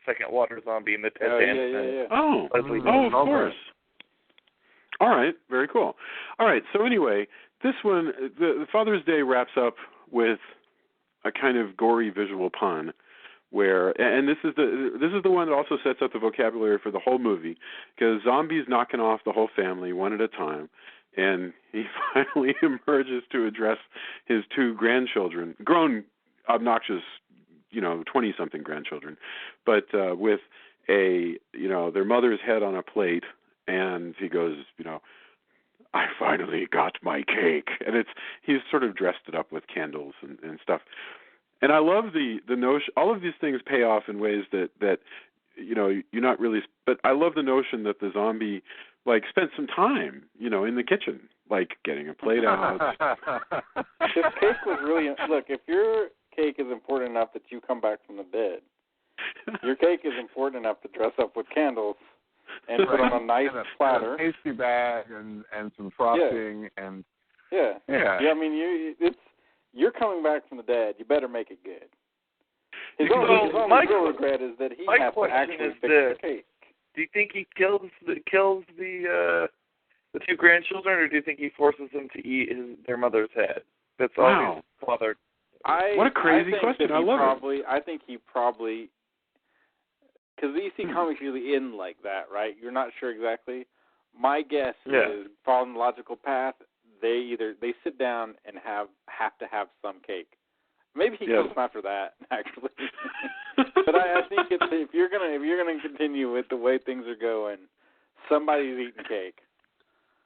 second water zombie in the Ted Danson. Yeah. Oh, Leslie of course. All right, very cool. All right, so anyway, this one, the Father's Day wraps up with a kind of gory visual pun, and this is the one that also sets up the vocabulary for the whole movie, because zombies knocking off the whole family one at a time, and he finally emerges to address his 2 grandchildren, grown, obnoxious, 20-something grandchildren, but with their mother's head on a plate, and he goes, I finally got my cake, and he's sort of dressed it up with candles and stuff. And I love the notion. All of these things pay off in ways that you're not really. But I love the notion that the zombie spent some time, in the kitchen, getting a plate out. This cake was really. Look, if your cake is important enough that you come back from the dead, your cake is important enough to dress up with candles and put on a nice platter, a pasty bag, and some frosting, and yeah. I mean, you're coming back from the dead. You better make it good. His only real regret is that he has to actually fix the cake. Do you think he kills the 2 grandchildren, or do you think he forces them to eat their mother's head? That's all his father. What a crazy question! I love it. I think he probably, because the EC comics usually end like that, right? You're not sure exactly. My guess is, following the logical path, they sit down and have to have some cake. Maybe he kills them after that, actually. But I think if you're gonna continue with the way things are going, somebody's eating cake.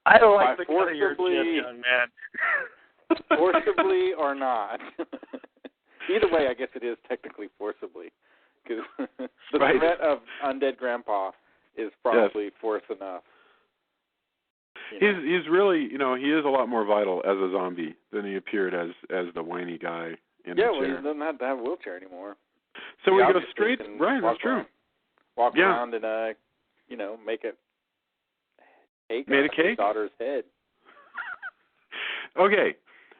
I don't like the cut of your chin, young man. Forcibly or not. Either way, I guess it is technically forcibly, because the threat of undead grandpa is probably force enough. He's really, he is a lot more vital as a zombie than he appeared as the whiny guy in the chair. Yeah, well, he doesn't have to have a wheelchair anymore. So we go straight, right, that's true. Walk around and, make a cake on his daughter's head. Okay,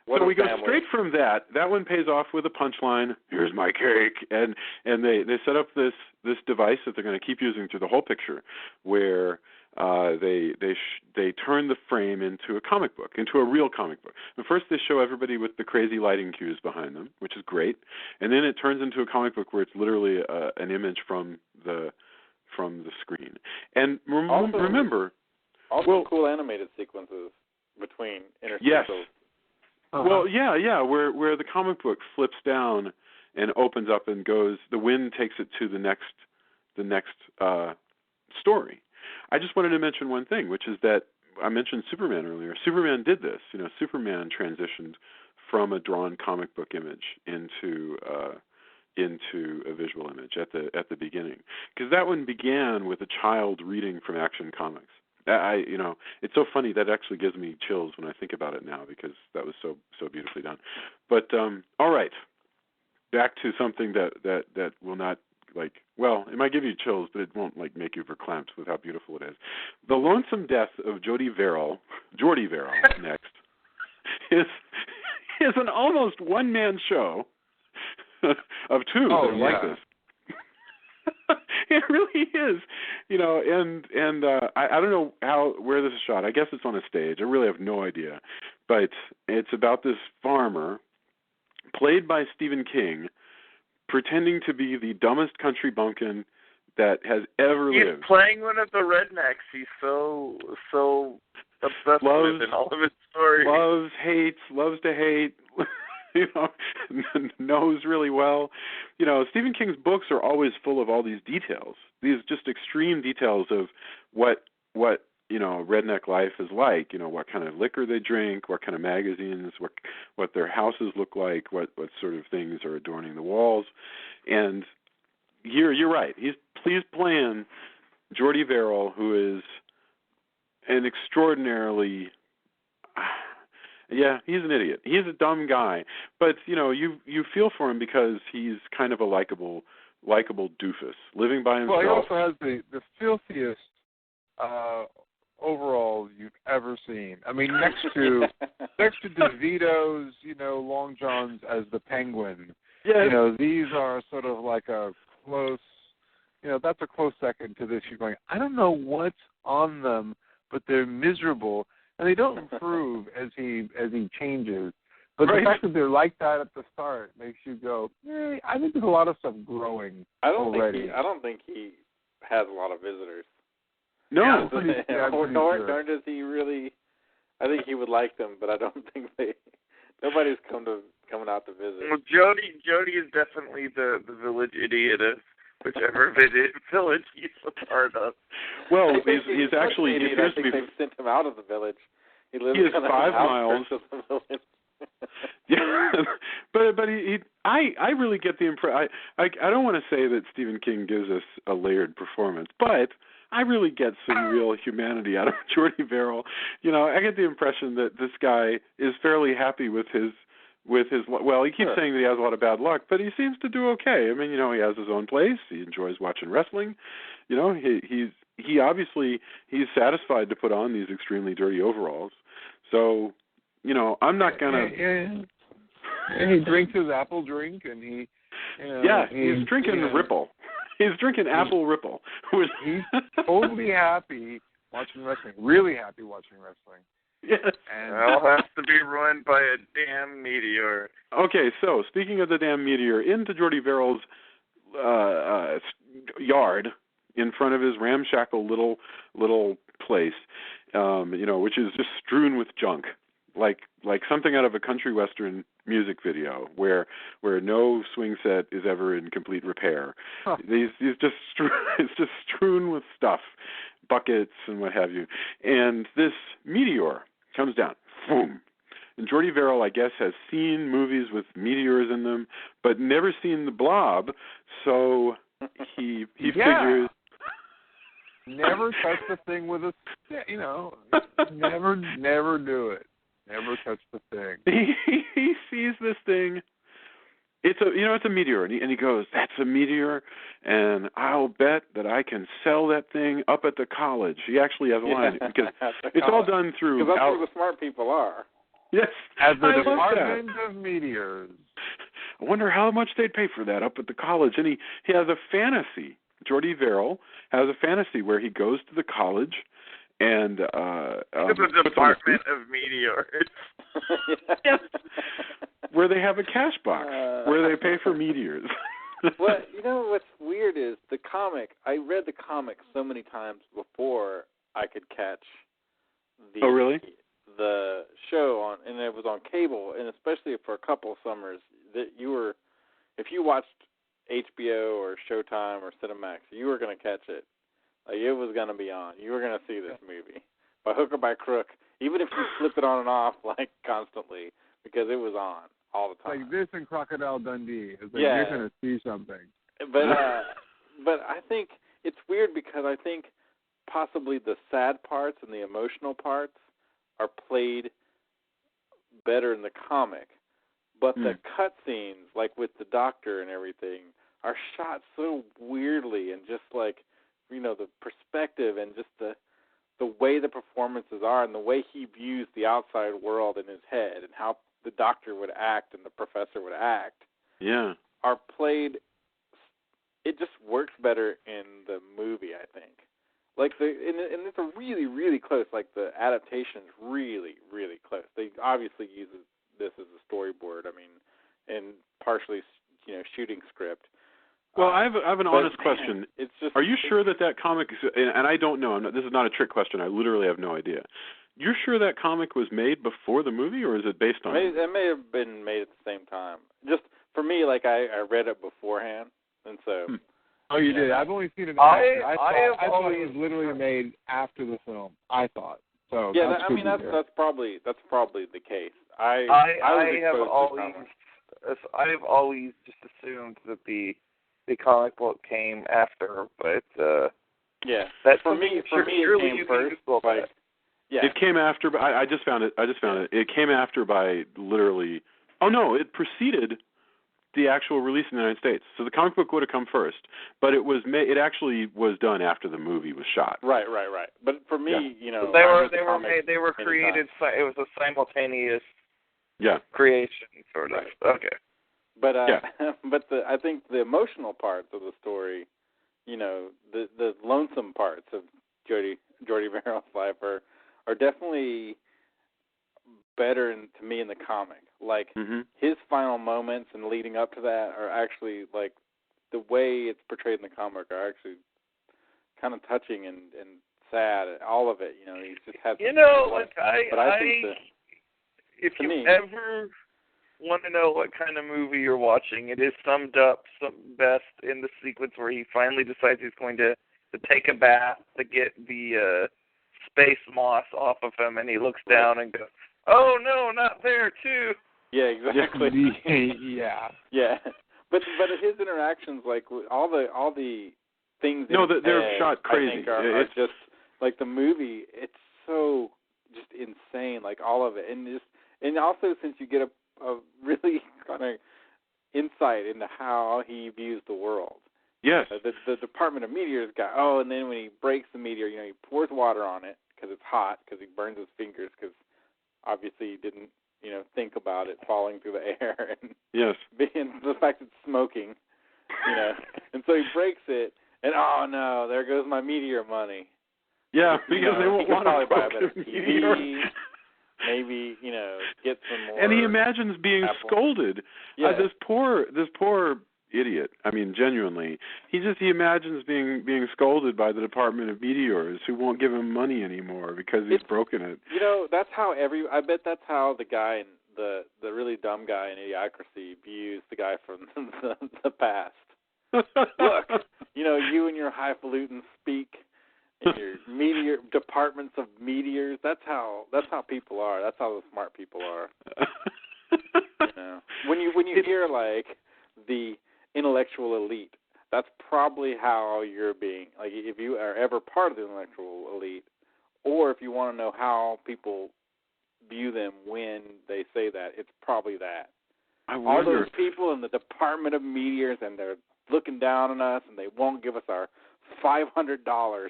so we go straight from that. That one pays off with a punchline, here's my cake, and they set up this device that they're going to keep using through the whole picture, where they turn the frame into a comic book, into a real comic book. And first they show everybody with the crazy lighting cues behind them, which is great, and then it turns into a comic book where it's literally an image from the screen. And remember, also cool animated sequences between interstitials. Yes. Well, where the comic book flips down and opens up and goes. The wind takes it to the next story. I just wanted to mention one thing, which is that I mentioned Superman earlier. Superman did this. Superman transitioned from a drawn comic book image into a visual image at the beginning, because that one began with a child reading from Action Comics. It's so funny that actually gives me chills when I think about it now, because that was so beautifully done. But all right, back to something that will not, it might give you chills, but it won't make you verklempt with how beautiful it is. The Lonesome Death of Jordy Verrill next is an almost one-man show of two that are like this. It really is, and I don't know where this is shot. I guess it's on a stage. I really have no idea, but it's about this farmer, played by Stephen King, pretending to be the dumbest country bumpkin that has ever lived. He's playing one of the rednecks. He's so obsessed with in all of his stories. Loves to hate. Knows really well. Stephen King's books are always full of all these details, these just extreme details of what redneck life is like. What kind of liquor they drink, what kind of magazines, what their houses look like, what sort of things are adorning the walls. And you're right. He's playing Jordy Verrill, who is an extraordinarily he's an idiot. He's a dumb guy, but you feel for him because he's kind of a likable doofus living by himself. Well, he also has the filthiest overalls you've ever seen. I mean, next to DeVito's, Long Johns as the Penguin. Yeah. These are sort of like a close. That's a close second to this. You're going, I don't know what's on them, but they're miserable. And they don't improve as he changes. But the fact that they're like that at the start makes you go, I think there's a lot of stuff growing already. I don't think he has a lot of visitors. No. Nor does he really. I think he would like them, but I don't think nobody's coming out to visit. Well, Jody is definitely the village idiot of whichever village he's a part of. Well, he's actually. He appears to be. They've sent him out of the village. He lives is 5 miles. Of the village. Yeah, but I really get the impression. I don't want to say that Stephen King gives us a layered performance, but I really get some real humanity out of Jordy Verrill. I get the impression that this guy is fairly happy with his. Well, he keeps saying that he has a lot of bad luck, but he seems to do okay. I mean, he has his own place. He enjoys watching wrestling. He obviously he's satisfied to put on these extremely dirty overalls. So, I'm not gonna. And he drinks his apple drink, and he. He's drinking Ripple. He's drinking apple Ripple. He's totally happy watching wrestling. Really happy watching wrestling. Yes. And it all has to be ruined by a damn meteor. Okay, so speaking of the damn meteor, into Jordy Verrill's yard in front of his ramshackle little place, which is just strewn with junk, like something out of a country western music video where no swing set is ever in complete repair. Huh. It's just strewn with stuff, buckets and what have you. And this meteor comes down, boom. And Jordy Verrill, I guess, has seen movies with meteors in them, but never seen The Blob, so he figures. Never touch the thing with a stick, never do it. Never touch the thing. He sees this thing. It's a meteor, and he goes, "That's a meteor, and I'll bet that I can sell that thing up at the college." He actually has a line because it's all done through. Because that's where the smart people are. Yes, as the Department of Meteors. I wonder how much they'd pay for that up at the college. And he has a fantasy. Jordy Verrill has a fantasy where he goes to the college and the Department of Meteors. Yes. Where they have a cash box where they pay for meteors. Well, what's weird is the comic. I read the comic so many times before I could catch Oh, really? The show and it was on cable, and especially for a couple of summers that if you watched HBO or Showtime or Cinemax, you were going to catch it. Like, it was going to be on. You were going to see this movie. by hook or by crook, even if you flip it on and off like constantly, because it was on all the time. Like this and Crocodile Dundee. It's like Yeah. you're going to see something. But I think it's weird because I think possibly the sad parts and the emotional parts are played better in the comic. But the cutscenes, like with the doctor and everything, are shot so weirdly, and just like, you know, the perspective and just the way the performances are and the way he views the outside world in his head and how the doctor would act and the professor would act, are played. It just works better in the movie, I think. Like and it's a really, really close. Like the adaptation's really, really close. They obviously use this as a storyboard. I mean, and partially, you know, shooting script. Well, I have an honest question. It's just, are you sure that comic? And I don't know. This is not a trick question. I literally have no idea. You're sure that comic was made before the movie, or is it based on? It may have been made at the same time. Just for me, like I read it beforehand, and so. Oh, you did? I've only seen it. I thought it was literally made after the film. I thought so. Yeah, I mean that's probably the case. I have always just assumed that the comic book came after, but yeah, that's for me it came first. Like, yeah, it came after. But I just found it. It came after by literally. Oh no, it preceded the actual release in the United States. So the comic book would have come first, but it was it actually was done after the movie was shot. Right. But for me, you know, they were created. It was a simultaneous creation, sort of. Right. Okay. But but I think the emotional parts of the story, you know, the lonesome parts of Jordy Verrill's life are definitely better to me in the comic. Like his final moments and leading up to that are actually, like, the way it's portrayed in the comic are actually kind of touching and sad. All of it, you know, he's just had. You know, like I think if you ever want to know what kind of movie you're watching, it is summed up best in the sequence where he finally decides he's going to take a bath to get the space moss off of him, and he looks down and goes, "Oh no, not there too." Yeah, exactly. Yeah. But his interactions, like all the things. No, they're shot crazy. I think are just like the movie. It's so just insane, like all of it, and also since you get a really kind of insight into how he views the world. Yes. The Department of Meteors guy. Oh, and then when he breaks the meteor, you know, he pours water on it because it's hot, because he burns his fingers, because obviously he didn't, you know, think about it falling through the air and being the fact it's smoking, you know. And so he breaks it, and oh no, there goes my meteor money. Yeah, because they won't want to buy a better TV. Maybe, you know, get some more. And he imagines being scolded. This poor idiot. I mean, genuinely, he imagines being scolded by the Department of Meteors, who won't give him money anymore because he's broken it. You know, that's how I bet that's how the guy, the really dumb guy in Idiocracy views the guy from the past. Look, you know, you and your highfalutin speak. And your departments of meteors. That's how people are. That's how the smart people are. You know? When you hear like the intellectual elite, that's probably how you're being. Like if you are ever part of the intellectual elite, or if you want to know how people view them when they say that, it's probably that. All those people in the Department of Meteors, and they're looking down on us, and they won't give us our $500.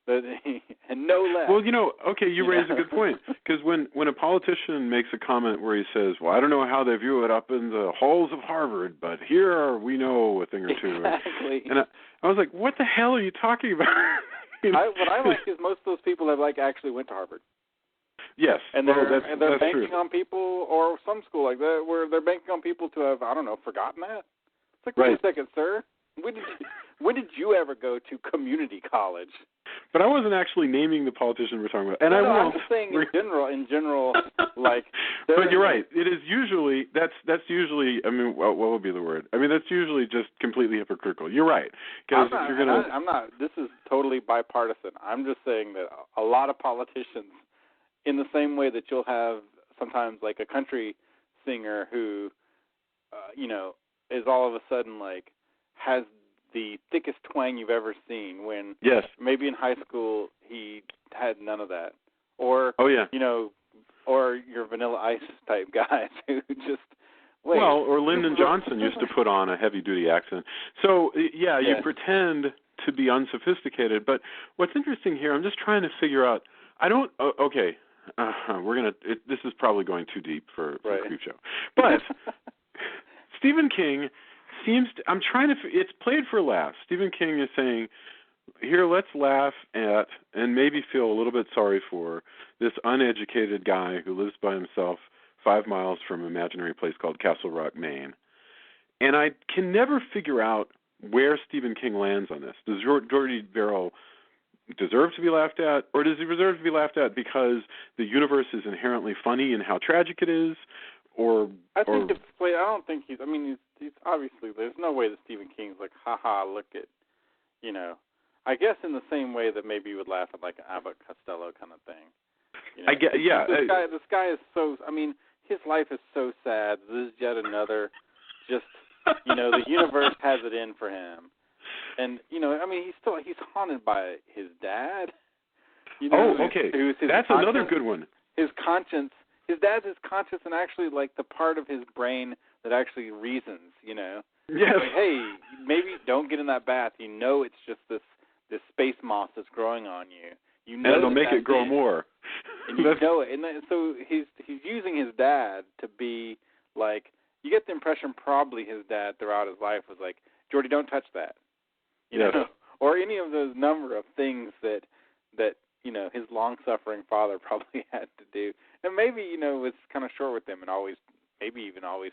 And no less. Well, you know, okay, you raise a good point, because when a politician makes a comment where he says, well, I don't know how they view it up in the halls of Harvard, but here we know a thing or two. Exactly. And I was like, what the hell are you talking about? You know? What I like is most of those people have actually went to Harvard. Yes. And they're banking on people, or some school like that, where they're banking on people to have, I don't know, forgotten that. It's like, wait a second, sir. When did you ever go to community college? But I wasn't actually naming the politician we're talking about, and I won't. I'm just saying in general, like. But you're right. It is usually that's usually. I mean, what would be the word? I mean, that's usually just completely hypocritical. You're right. Because you're gonna. I'm not. This is totally bipartisan. I'm just saying that a lot of politicians, in the same way that you'll have sometimes like a country singer who, is all of a sudden like has the thickest twang you've ever seen when maybe in high school he had none of that. Or or your Vanilla Ice type guys who just or Lyndon Johnson used to put on a heavy duty accent. So you pretend to be unsophisticated, but what's interesting here, I'm just trying to figure out this is probably going too deep for Creepshow. But Stephen King it's played for laughs. Stephen King is saying, here, let's laugh at and maybe feel a little bit sorry for this uneducated guy who lives by himself 5 miles from an imaginary place called Castle Rock, Maine. And I can never figure out where Stephen King lands on this. Does Jordy Verrill deserve to be laughed at, or does he deserve to be laughed at because the universe is inherently funny and how tragic it is? I don't think he's. I mean, he's obviously. There's no way that Stephen King's like, haha, look at, I guess in the same way that maybe you would laugh at like an Abbott Costello kind of thing. I get, This guy is so. I mean, his life is so sad. This is yet another. Just the universe has it in for him, and he's haunted by his dad. That's another good one. His conscience. His dad's his conscience and actually like the part of his brain that actually reasons, Yes. Like, hey, maybe don't get in that bath. It's just this space moss that's growing on you. And it'll make it grow more. And you know it. And so he's using his dad to be like, you get the impression probably his dad throughout his life was like, Jordy, don't touch that. You know? Or any of those number of things that his long-suffering father probably had to do. And maybe, was kind of short with him and always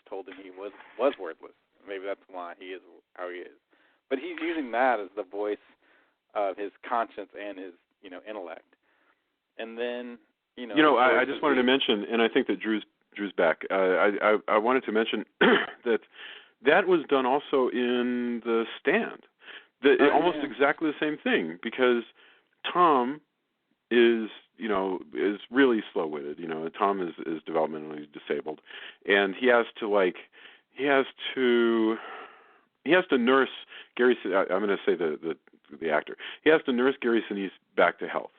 told him he was worthless. Maybe that's why he is how he is. But he's using that as the voice of his conscience and his, intellect. And then, I just wanted to mention, and I think that Drew's back. I wanted to mention that was done also in The Stand. Almost exactly the same thing, because Tom is really slow-witted. Tom is developmentally disabled, and he has to nurse Gary. I'm going to say the actor. He has to nurse Gary Sinise back to health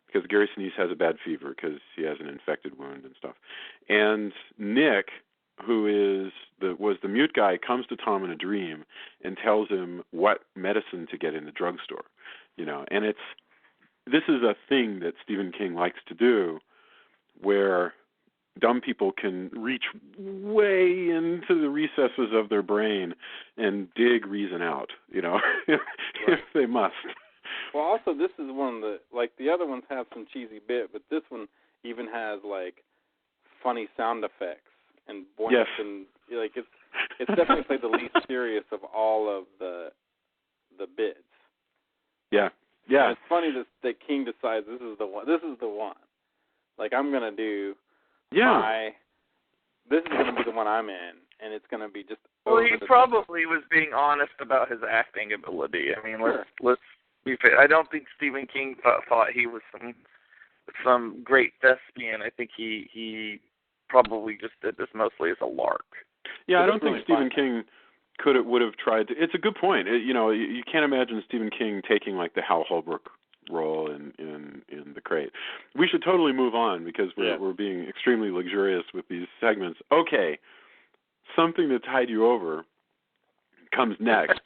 because Gary Sinise has a bad fever because he has an infected wound and stuff. And Nick, who was the mute guy, comes to Tom in a dream and tells him what medicine to get in the drugstore. And this is a thing that Stephen King likes to do, where dumb people can reach way into the recesses of their brain and dig reason out, if they must. Well, also, this is one of the other ones have some cheesy bit, but this one even has, funny sound effects and voice and, it's definitely played the least serious of all of the bits. Yeah. Yeah. And it's funny that King decides this is the one. Like, I'm going to do this is going to be the one I'm in, and it's going to be just... Well, he probably was being honest about his acting ability. I mean, let's be fair. I don't think Stephen King thought he was some great thespian. I think he probably just did this mostly as a lark. Yeah, I don't think Stephen King would have tried to. It's a good point. You can't imagine Stephen King taking like the Hal Holbrook role in The Crate. We should totally move on because we're being extremely luxurious with these segments. Okay, something to tide you over comes next.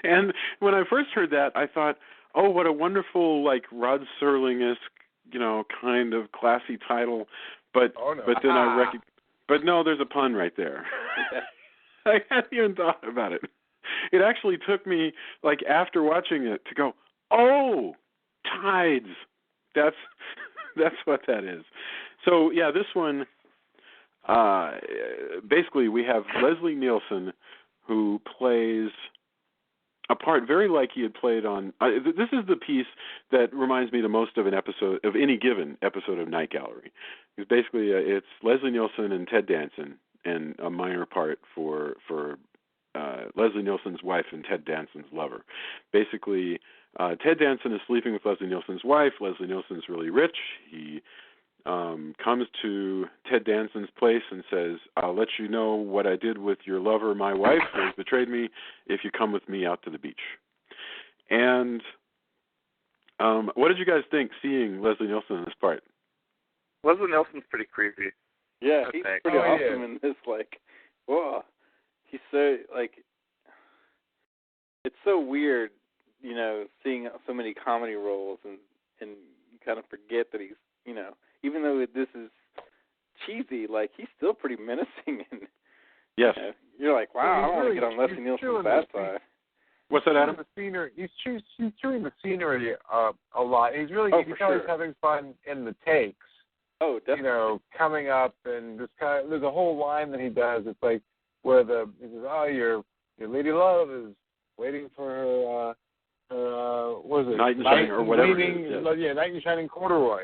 And when I first heard that, I thought, oh, what a wonderful like Rod Serling-esque, kind of classy title. But then I recognized. But no, there's a pun right there. I hadn't even thought about it. It actually took me, after watching it, to go, oh, Tides. That's what that is. So, yeah, this one, basically we have Leslie Nielsen, who plays a part very like he had played on. This is the piece that reminds me the most of an episode of any given episode of Night Gallery. Because basically, it's Leslie Nielsen and Ted Danson, and a minor part for Leslie Nielsen's wife and Ted Danson's lover. Basically, Ted Danson is sleeping with Leslie Nielsen's wife. Leslie Nielsen's really rich. He comes to Ted Danson's place and says, "I'll let you know what I did with your lover, my wife, who has betrayed me, if you come with me out to the beach." And what did you guys think seeing Leslie Nielsen in this part? Leslie Nielsen's pretty creepy. Yeah, he's pretty awesome in this. Like, whoa, he's so it's so weird, you know, seeing so many comedy roles and you kind of forget that he's, you know, even though this is cheesy, like he's still pretty menacing. And yes, you know, you're like, wow, I don't want to get on Leslie Nielsen's bad side. What's that, Adam? He's chewing the scenery a lot. He's really he's having fun in the takes. Oh, definitely. You know, coming up and this kind of, there's a whole line that he does. It's like where he says, "Oh, your lady love is waiting for her what is it? Knight in shining or whatever. Knight in shining corduroy."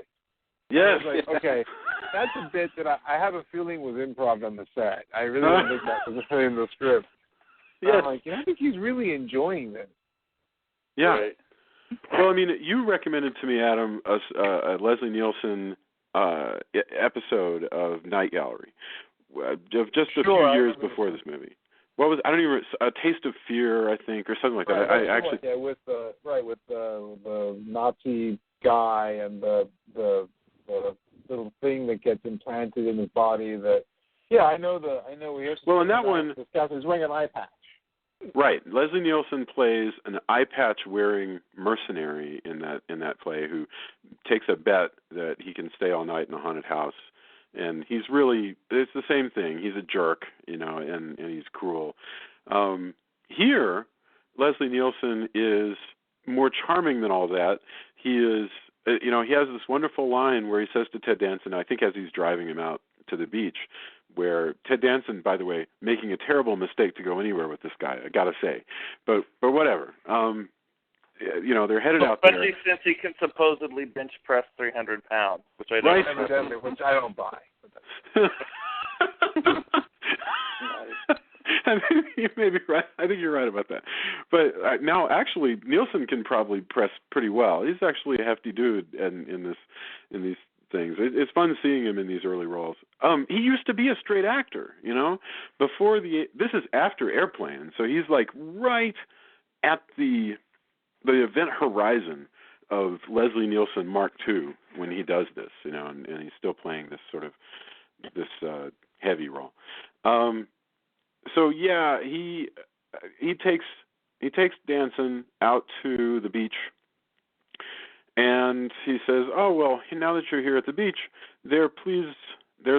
Yes. Like, okay, that's a bit that I have a feeling was improv on the set. I really don't think that was in the script. Yes. I'm like, I think he's really enjoying this. Yeah. Right. Well, I mean, you recommended to me, Adam, a Leslie Nielsen episode of Night Gallery, just a few years before this movie. What was? I don't even. A Taste of Fear, I think, or something like that. I actually. Yeah, with the Nazi guy and the little thing that gets implanted in his body. That. Yeah, I know. We have. Well, in that one, this guy is wearing an eye patch. Right. Leslie Nielsen plays an eye patch wearing mercenary in that play who takes a bet that he can stay all night in a haunted house. And it's the same thing. He's a jerk, you know, and he's cruel. Here, Leslie Nielsen is more charming than all that. He is, you know, he has this wonderful line where he says to Ted Danson, I think as he's driving him out to the beach, where Ted Danson, by the way, making a terrible mistake to go anywhere with this guy, I gotta say, but whatever. You know, they're headed out there. Especially since he can supposedly bench press 300 pounds, which I don't. Right. Evidently, which I don't buy. I think you may be right. I think you're right about that. But now, actually, Nielsen can probably press pretty well. He's actually a hefty dude in these things. It's fun seeing him in these early roles. He used to be a straight actor, you know. This is after Airplane, so he's like right at the event horizon of Leslie Nielsen Mark II when he does this, you know, and he's still playing this sort of heavy role. So yeah, he takes Danson out to the beach. And he says, "Oh well, now that you're here at the beach, there's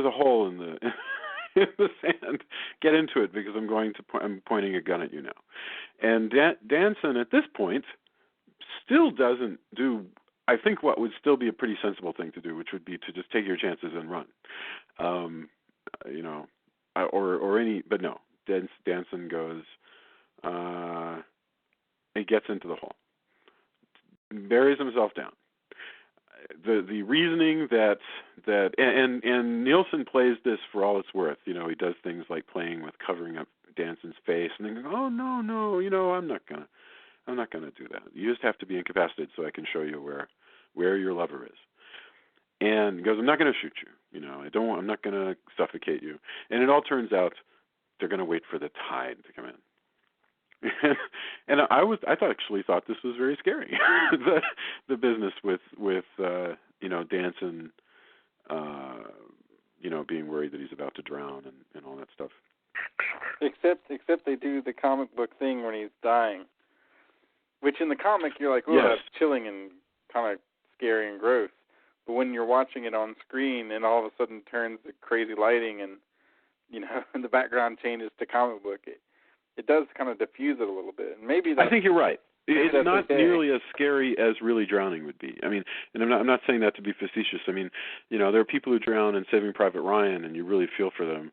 a hole in the sand. Get into it because I'm pointing a gun at you now." And Danson at this point still doesn't do, I think, what would still be a pretty sensible thing to do, which would be to just take your chances and run. You know, but no, Danson goes. He gets into the hole. Buries himself down. The reasoning that and Nielsen plays this for all it's worth. You know, he does things like playing with covering up Danson's face and then go, "Oh no, you know, I'm not gonna do that. You just have to be incapacitated so I can show you where your lover is." And he goes, "I'm not gonna shoot you. You know, I'm not gonna suffocate you." And it all turns out they're gonna wait for the tide to come in. And I actually thought this was very scary. the business with you know, Danson, you know, being worried that he's about to drown and all that stuff. Except they do the comic book thing when he's dying, which in the comic you're like, oh, yes, that's chilling and kind of scary and gross. But when you're watching it on screen, and all of a sudden turns to crazy lighting, and you know, the background changes to comic book. It does kind of diffuse it a little bit. And maybe I think you're right. It's not nearly as scary as really drowning would be. I mean, and I'm not saying that to be facetious. I mean, you know, there are people who drown in Saving Private Ryan, and you really feel for them.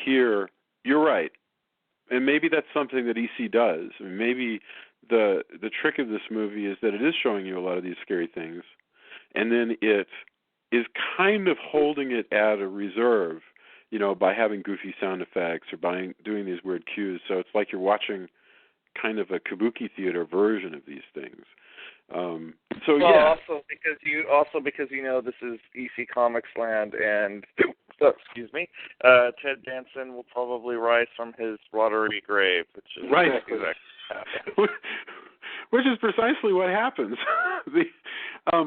Here, you're right. And maybe that's something that EC does. I mean, the trick of this movie is that it is showing you a lot of these scary things, and then it is kind of holding it at a reserve, by having goofy sound effects or by doing these weird cues. So it's like you're watching kind of a kabuki theater version of these things. Also because this is EC Comics land, and excuse me, Ted Danson will probably rise from his watery grave, which is exactly. Which is precisely what happens. I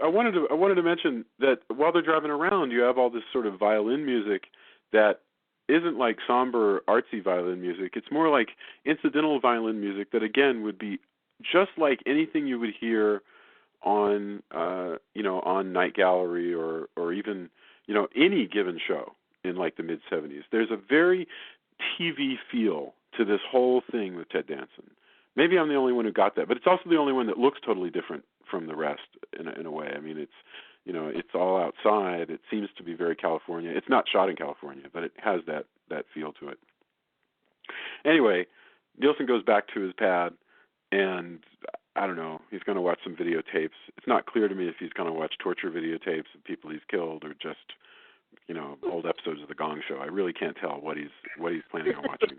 wanted to mention that while they're driving around, you have all this sort of violin music that isn't like somber, artsy violin music. It's more like incidental violin music that, again, would be just like anything you would hear on, on Night Gallery or even, any given show in like the mid-'70s. There's a very TV feel to this whole thing with Ted Danson. Maybe I'm the only one who got that, but it's also the only one that looks totally different from the rest in a way. I mean, it's all outside. It seems to be very California. It's not shot in California, but it has that feel to it. Anyway, Nielsen goes back to his pad, and I don't know, he's going to watch some videotapes. It's not clear to me if he's going to watch torture videotapes of people he's killed or just, old episodes of The Gong Show. I really can't tell what he's planning on watching.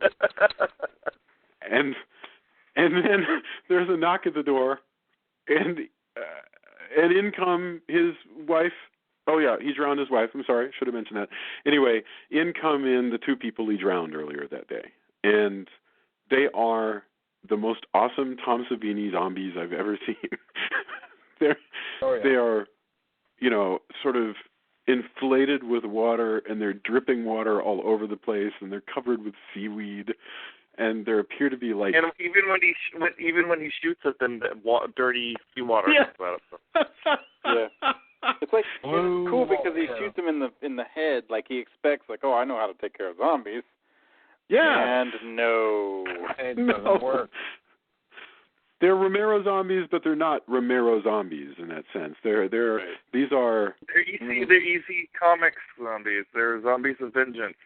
And then there's a knock at the door, and in come his wife. Oh, yeah, he drowned his wife. I'm sorry, should have mentioned that. Anyway, in come in the two people he drowned earlier that day. And they are the most awesome Tom Savini zombies I've ever seen. They are, sort of inflated with water, and they're dripping water all over the place, and they're covered with seaweed. And there appear to be like, and even when he shoots at them, dirty seawater comes out of them. Yeah, it's like it's cool because he shoots them in the head, like he expects, like, oh, I know how to take care of zombies. Yeah, and no, it doesn't work. They're Romero zombies, but they're not Romero zombies in that sense. They're easy comics zombies. They're zombies of vengeance.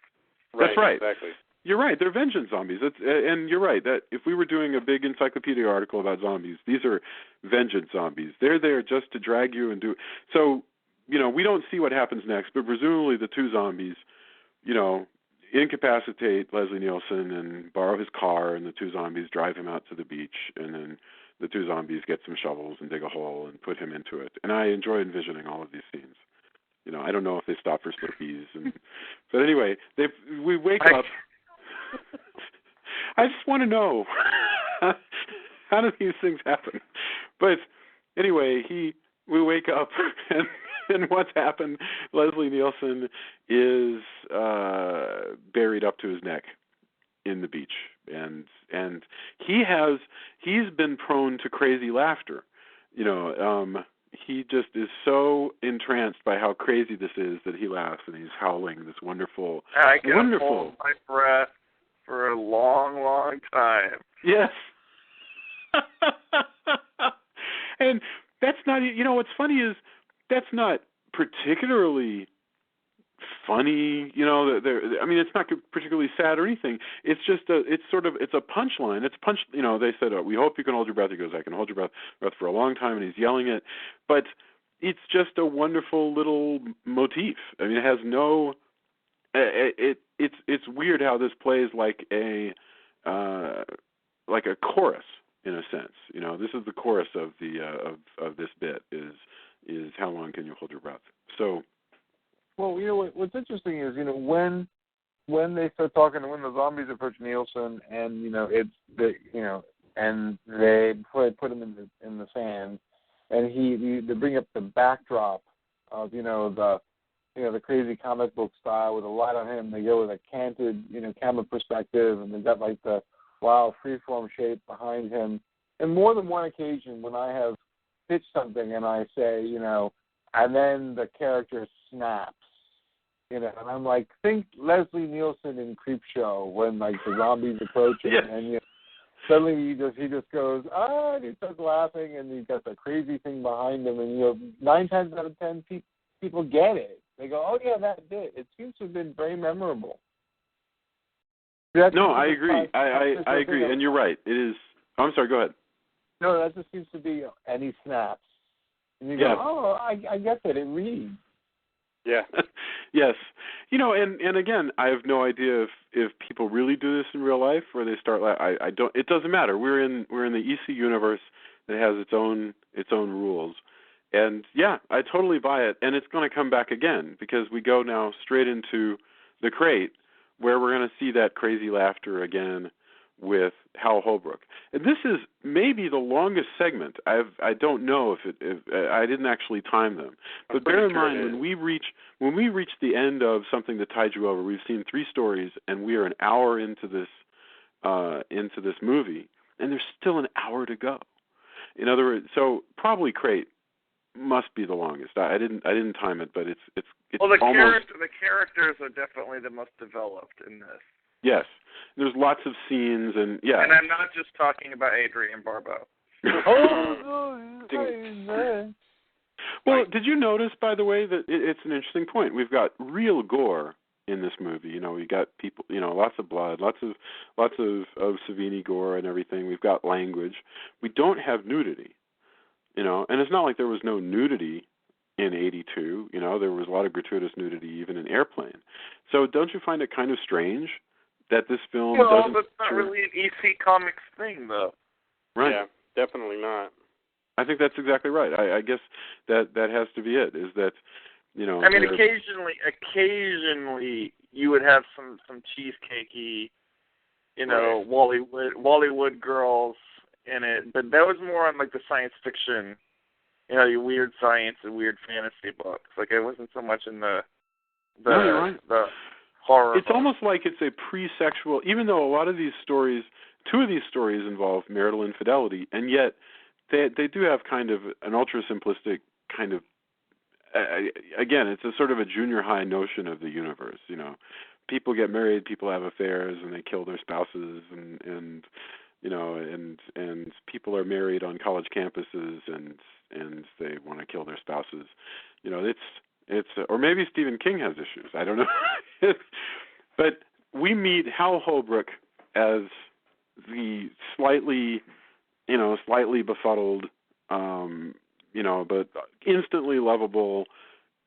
That's right. Exactly. You're right. They're vengeance zombies. And you're right that if we were doing a big encyclopedia article about zombies, these are vengeance zombies. They're there just to drag you and do. So, we don't see what happens next, but presumably the two zombies, incapacitate Leslie Nielsen and borrow his car, and the two zombies drive him out to the beach, and then the two zombies get some shovels and dig a hole and put him into it. And I enjoy envisioning all of these scenes. I don't know if they stop for Slurpees, but anyway, we wake up. I just want to know, how do these things happen? But anyway, we wake up, and what's happened? Leslie Nielsen is buried up to his neck in the beach, and he's been prone to crazy laughter. He just is so entranced by how crazy this is that he laughs, and he's howling this wonderful, I can hold my breath for a long, long time. Yes. And that's not, what's funny is that's not particularly funny, it's not particularly sad or anything. It's just it's a punchline. It's they said, we hope you can hold your breath. He goes, I can hold your breath for a long time, and he's yelling it. But it's just a wonderful little motif. I mean, it has no, it's weird how this plays like a chorus in a sense. This is the chorus of of this bit is how long can you hold your breath? So. Well, what's interesting is, when they start talking, when the zombies approach Nielsen, and and they put him in the sand, and they bring up the backdrop of the crazy comic book style with a light on him. They go with a canted camera perspective, and they've got like the wild freeform shape behind him. And more than one occasion, when I have pitched something and I say, and then the character snaps. And I'm like, think Leslie Nielsen in Creepshow when like the zombies approach him, yes. And suddenly he just goes, and he starts laughing, and he's got the crazy thing behind him, and 9 times out of 10 people get it. They go, oh yeah, that bit. It seems to have been very memorable. No, I agree. I agree, and you're right. It is. I'm sorry. Go ahead. No, that just seems to be, and he snaps. And you Yes. go, oh, I get that, it reads. Yeah. Yes. And again, I have no idea if people really do this in real life or they start I don't, it doesn't matter. We're in the EC universe that has its own rules. And yeah, I totally buy it, and it's going to come back again because we go now straight into the crate where we're going to see that crazy laughter again with Hal Holbrook. And this is maybe the longest segment. I don't know if I didn't actually time them. But bear in mind, when we reach the end of Something That Tied You Over, we've seen 3 stories, and we are an hour into this movie, and there's still an hour to go. In other words, so probably crate must be the longest. I didn't time it, but it's well, the almost... the characters are definitely the most developed in this. Yes, there's lots of scenes, and yeah. And I'm not just talking about Adrian Barbeau. Well, did you notice, by the way, that it's an interesting point? We've got real gore in this movie. You know, we got people, you know, lots of blood, lots of Savini gore and everything. We've got language. We don't have nudity. You know, and it's not like there was no nudity in 82. You know, there was a lot of gratuitous nudity even in Airplane. So don't you find it kind of strange that this film doesn't... that's not really an EC Comics thing, though. Right. Yeah, definitely not. I think that's exactly right. I guess that has to be it, is that, you know... I mean, occasionally you would have some cheesecakey, you know, Wally-Wood girls in it, but that was more on, like, the science fiction, you know, your weird science and weird fantasy books. Like, it wasn't so much in the you're right. the horror. It's almost like it's a pre-sexual, even though a lot of these stories, 2 of these stories involve marital infidelity, and yet they do have kind of an ultra-simplistic kind of, again, it's a sort of a junior high notion of the universe, you know. People get married, people have affairs, and they kill their spouses, and you know, and people are married on college campuses, and they want to kill their spouses. You know, it's or maybe Stephen King has issues. I don't know. But we meet Hal Holbrook as the slightly befuddled, you know, but instantly lovable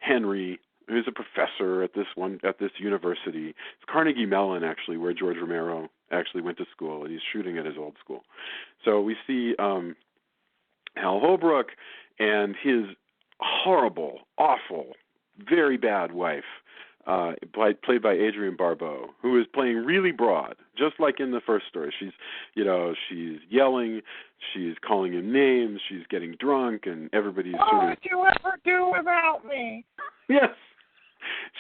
Henry, who's a professor at this university. It's Carnegie Mellon, actually, where George Romero actually went to school, and he's shooting at his old school. So we see Hal Holbrook and his horrible, awful, very bad wife, played by Adrian Barbeau, who is playing really broad, just like in the first story. She's yelling, she's calling him names, she's getting drunk, and everybody's sort of... What would you ever do without me? Yes.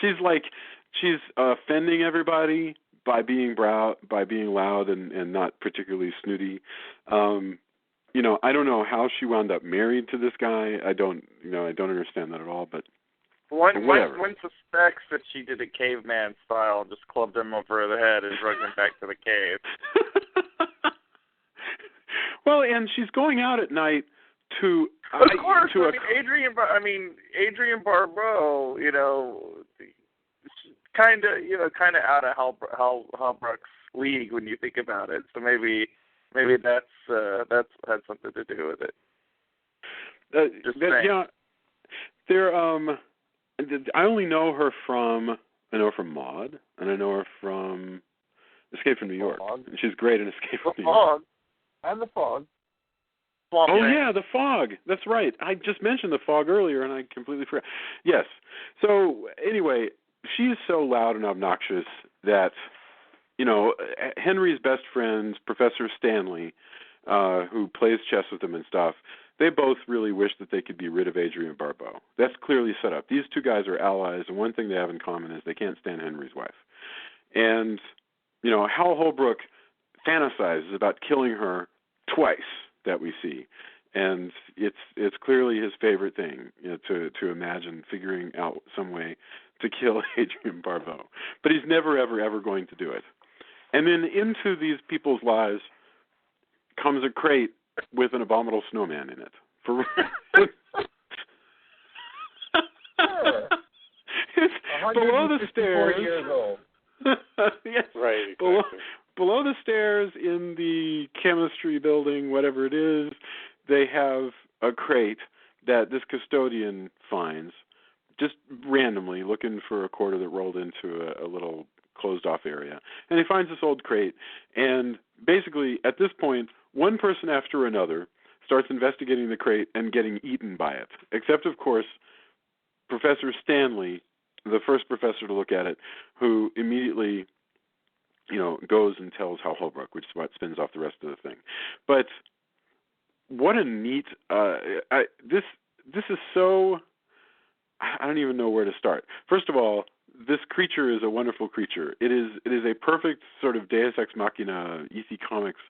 She's offending everybody by being loud and not particularly snooty. You know, I don't know how she wound up married to this guy. I don't understand that at all, but one whatever. suspects that she did a caveman style, just clubbed him over the head and drug him back to the cave. Well, and she's going out at night to... Of course, Adrian Barbeau, you know, kind of out of Holbrook's league when you think about it. So maybe that's had something to do with it. Yeah, there. I only know her from Maude, and I know her from Escape from New York. And she's great in Escape from New York. And The Fog. Oh, yeah, The Fog. That's right. I just mentioned The Fog earlier, and I completely forgot. Yes. So, anyway, she's so loud and obnoxious that, you know, Henry's best friend, Professor Stanley, who plays chess with him and stuff, they both really wish that they could be rid of Adrian Barbeau. That's clearly set up. These 2 guys are allies, and one thing they have in common is they can't stand Henry's wife. And, you know, Hal Holbrook fantasizes about killing her twice that we see, and it's clearly his favorite thing, you know, to imagine figuring out some way to kill Adrian Barbeau, but he's never ever going to do it. And then into these people's lives comes a crate with an abominable snowman in it. For it's below the stairs. Years old. Yes, right. Exactly. Below the stairs in the chemistry building, whatever it is, they have a crate that this custodian finds, just randomly looking for a quarter that rolled into a little closed-off area. And he finds this old crate, and basically, at this point, one person after another starts investigating the crate and getting eaten by it, except, of course, Professor Stanley, the first professor to look at it, who immediately, goes and tells Hal Holbrook, which is what spins off the rest of the thing. But what a neat... this is so... I don't even know where to start. First of all, this creature is a wonderful creature. It is a perfect sort of Deus Ex Machina EC Comics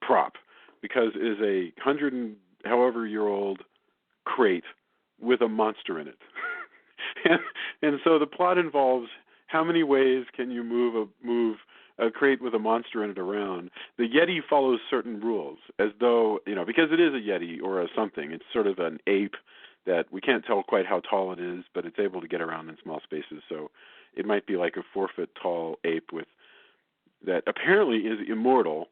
prop, because it is a 100-however-year-old crate with a monster in it. and so the plot involves how many ways can you move a crate with a monster in it around. The Yeti follows certain rules, as though, because it is a Yeti or a something. It's sort of an ape that we can't tell quite how tall it is, but it's able to get around in small spaces. So it might be like a 4-foot-tall ape that apparently is immortal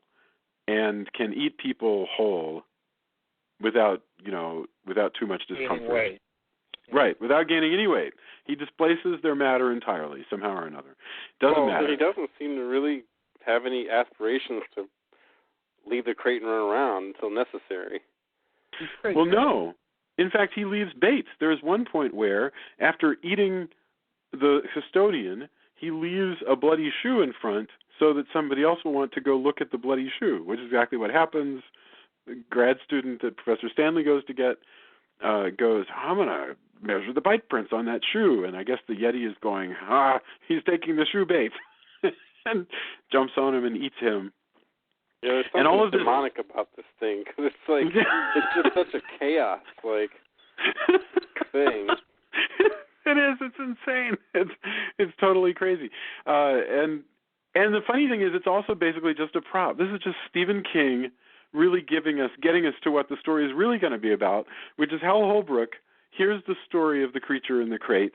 and can eat people whole without too much discomfort. Weight. Right, without gaining any weight. He displaces their matter entirely, somehow or another. Doesn't matter. He doesn't seem to really have any aspirations to leave the crate and run around until necessary. Well, no. In fact, he leaves bait. There is one point where, after eating the custodian, he leaves a bloody shoe in front so that somebody else will want to go look at the bloody shoe, which is exactly what happens. The grad student that Professor Stanley goes to get goes, I'm going to measure the bite prints on that shoe. And I guess the Yeti is going, he's taking the shoe bait, and jumps on him and eats him. Yeah, there's something all of demonic about this thing, because it's like, it's just such a chaos, thing. It is. It's insane. It's totally crazy. And the funny thing is, it's also basically just a prop. This is just Stephen King really getting us to what the story is really going to be about, which is Hal Holbrook hears the story of the creature in the crate,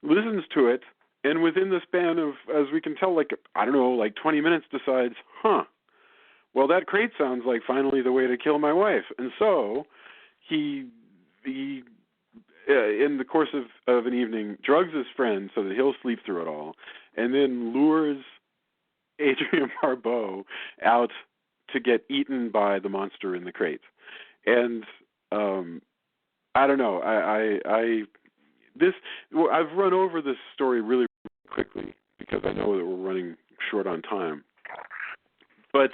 listens to it, and within the span of, as we can tell, 20 minutes, decides, well, that crate sounds like finally the way to kill my wife. And so he in the course of an evening, drugs his friend so that he'll sleep through it all, and then lures Adrienne Barbeau out to get eaten by the monster in the crate. And I don't know. I've run over this story really quickly because I know that we're running short on time. But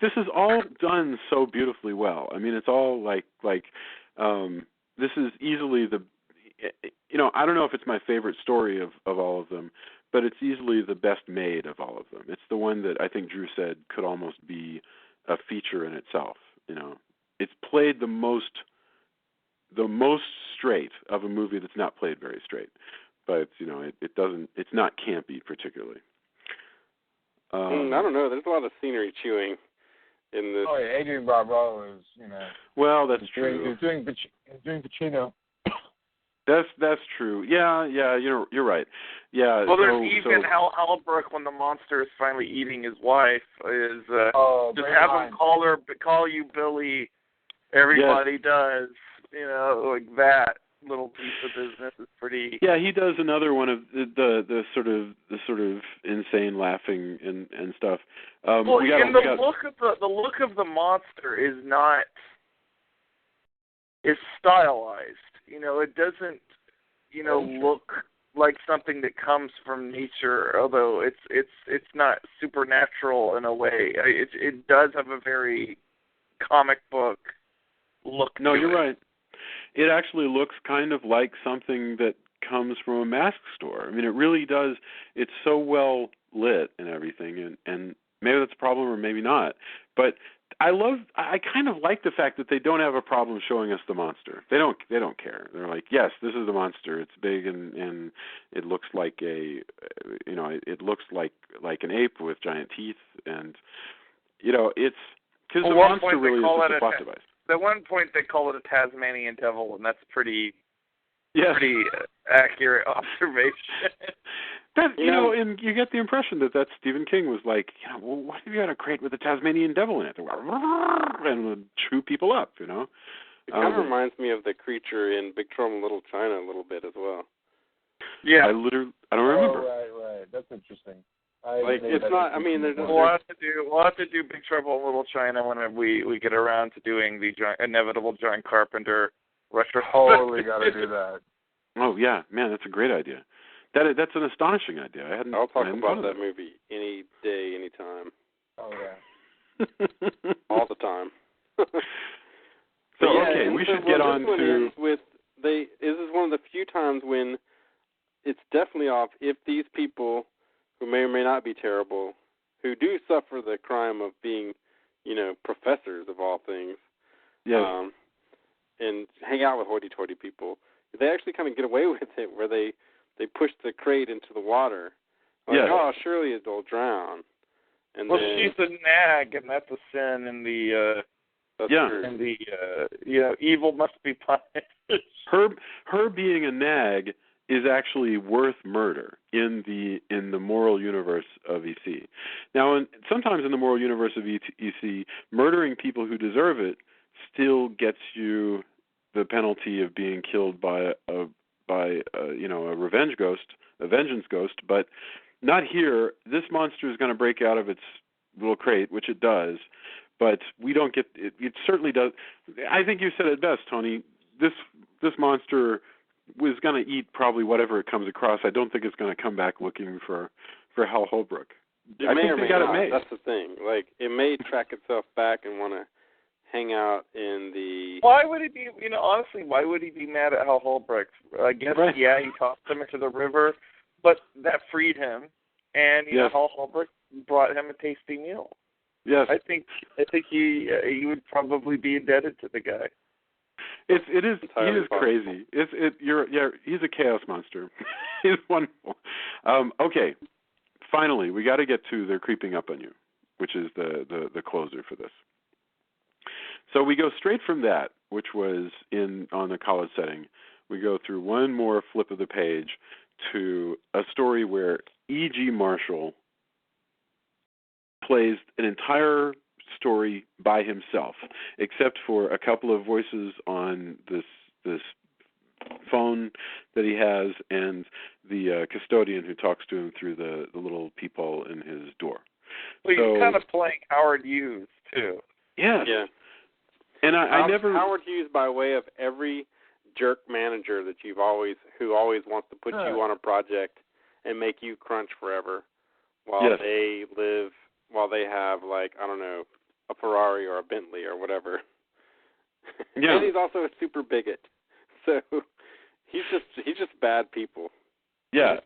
this is all done so beautifully well. I mean, it's all this is easily I don't know if it's my favorite story of all of them, but it's easily the best made of all of them. It's the one that I think Drew said could almost be a feature in itself. It's played the most straight of a movie that's not played very straight. But it's not campy particularly. I don't know. There's a lot of scenery chewing in this. Oh yeah, Adrienne Barbeau is Well, that's true. He's doing Pacino. That's true. Yeah, you're right. Yeah. Well, there's even Hal Holbrook when the monster is finally eating his wife is just have him call you Billy. Everybody does, like that little piece of business is pretty. Yeah, he does another one of the sort of insane laughing and stuff. The look of the monster is stylized. It doesn't, look like something that comes from nature. Although it's not supernatural in a way. It does have a very comic book look. No, you're right. It actually looks kind of like something that comes from a mask store. I mean, it really does. It's so well lit and everything, and maybe that's a problem or maybe not. But I kind of like the fact that they don't have a problem showing us the monster. They don't care. They're like, yes, this is the monster. It's big and it looks like it looks like an ape with giant teeth, and it's because the monster really is just a plot device. At one point, they call it a Tasmanian devil, and that's pretty accurate observation. That and you get the impression that Stephen King was like, well, what if you had a crate with a Tasmanian devil in it, and would chew people up, It kind of reminds me of the creature in Big Trouble in Little China a little bit as well. Yeah, I don't remember. Oh, right. That's interesting. It's not. I mean, we'll have to do Big Trouble in Little China when we get around to doing the inevitable John Carpenter retrospective. Totally got to do that. Oh yeah, man, that's a great idea. That's an astonishing idea. I'll talk about that movie any day, any time. Oh yeah. All the time. So okay, we should get on to. This is one of the few times when it's definitely off if these people, who may or may not be terrible, who do suffer the crime of being, professors of all things, and hang out with hoity-toity people, they actually kind of get away with it, where they push the crate into the water. Oh, surely it'll drown. And she's a nag, and that's a sin in the. In the evil must be punished. Her being a nag is actually worth murder in the moral universe of EC. Now, sometimes in the moral universe of EC, murdering people who deserve it still gets you the penalty of being killed by a revenge ghost, a vengeance ghost, but not here. This monster is going to break out of its little crate, which it does, but we don't get it. It certainly does. I think you said it best, Tony. This monster was going to eat probably whatever it comes across. I don't think it's going to come back looking for Hal Holbrook. I think they got it made. That's the thing. Like, it may track itself back and want to hang out in the... Why would he be, honestly, why would he be mad at Hal Holbrook? I guess, he tossed him into the river, but that freed him, and, Hal Holbrook brought him a tasty meal. Yes. I think he would probably be indebted to the guy. It is. He is crazy. He's a chaos monster. He's wonderful. Okay, finally, we got to get to They're Creeping Up on You, which is the closer for this. So we go straight from that, which was on the college setting. We go through one more flip of the page to a story where E.G. Marshall plays an entire story by himself, except for a couple of voices on this phone that he has and the custodian who talks to him through the little peephole in his door. Well, you're kind of playing Howard Hughes too. Yes. Yeah. And I never Howard Hughes by way of every jerk manager that who always wants to put you on a project and make you crunch forever while they have, like, I don't know, a Ferrari or a Bentley or whatever. Yeah. And he's also a super bigot. So he's just bad people. Yeah.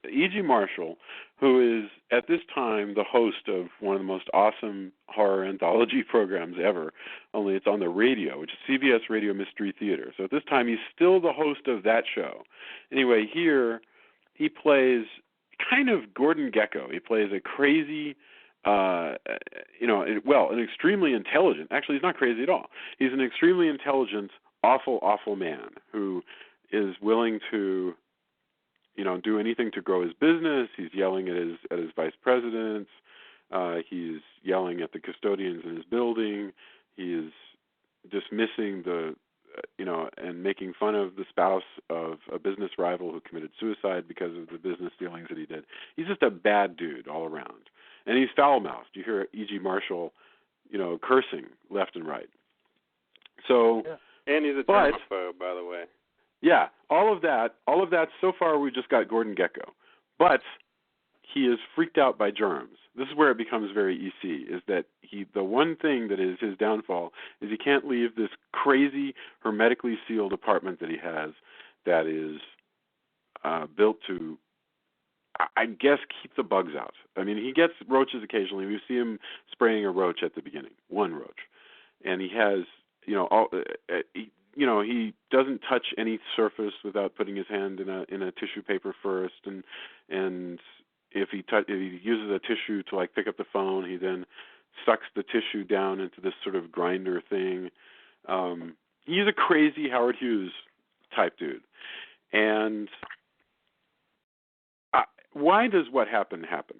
E.G. Marshall, who is at this time the host of one of the most awesome horror anthology programs ever, only it's on the radio, which is CBS Radio Mystery Theater. So at this time he's still the host of that show. Anyway, here he plays kind of Gordon Gekko. He plays a crazy, an extremely intelligent, actually he's not crazy at all. He's an extremely intelligent, awful, awful man who is willing to do anything to grow his business. He's yelling at his vice presidents. He's yelling at the custodians in his building. He is dismissing and making fun of the spouse of a business rival who committed suicide because of the business dealings that he did. He's just a bad dude all around. And he's foul-mouthed. You hear E.G. Marshall, cursing left and right. So, and he's a germaphobe, by the way. Yeah, all of that. So far, we just got Gordon Gekko, but he is freaked out by germs. This is where it becomes very EC. Is that the one thing that is his downfall is he can't leave this crazy hermetically sealed apartment that he has, that is built to, I guess, keep the bugs out. I mean, he gets roaches occasionally. We see him spraying a roach at the beginning, one roach, and he has, he doesn't touch any surface without putting his hand in a tissue paper first, and if he uses a tissue to pick up the phone, he then sucks the tissue down into this sort of grinder thing. He's a crazy Howard Hughes type dude, and why does what happened happen?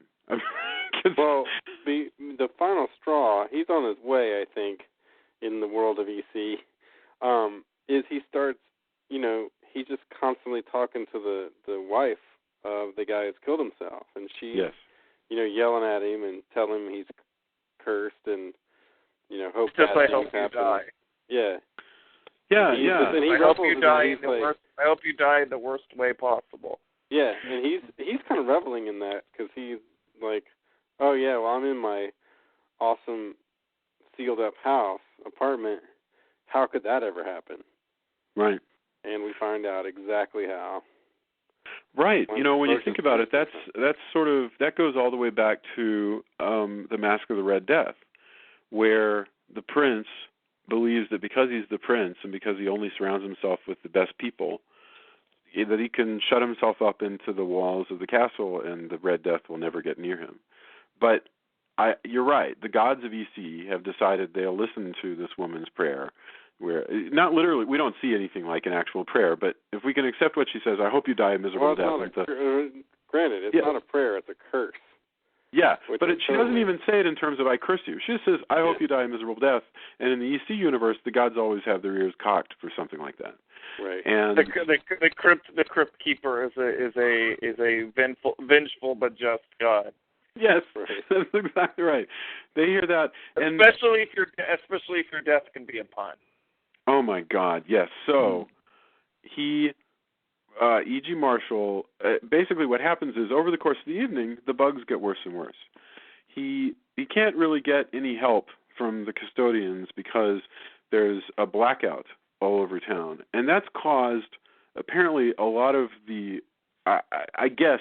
Well, the final straw, he's on his way, I think, in the world of EC, is he starts, he's just constantly talking to the wife of the guy who's killed himself, and she's, yelling at him and telling him he's cursed and, hope just bad I things hope happen. you die. Yeah. Yeah. And I hope you die in the worst way possible. Yeah, and he's kind of reveling in that because he's like, oh yeah, well I'm in my awesome sealed up apartment. How could that ever happen? Right. And we find out exactly how. Right. When you think about it, that's sort of, that goes all the way back to the Mask of the Red Death, where the prince believes that because he's the prince and because he only surrounds himself with the best people, that he can shut himself up into the walls of the castle and the Red Death will never get near him. But you're right. The gods of EC have decided they'll listen to this woman's prayer, where, not literally, we don't see anything like an actual prayer, but if we can accept what she says, I hope you die a miserable death. Granted, it's not a prayer, it's a curse. Yeah, but she doesn't even say it in terms of I curse you. She just says, I hope you die a miserable death. And in the EC universe, the gods always have their ears cocked for something like that. Right. And the crypt keeper is a vengeful but just god. Yes, right. That's exactly right. They hear that, and especially if your death can be a pun. Oh my God, yes. So E.G. Marshall, basically what happens is over the course of the evening, the bugs get worse and worse. He can't really get any help from the custodians because there's a blackout all over town. And that's caused, apparently, a lot of the, I guess,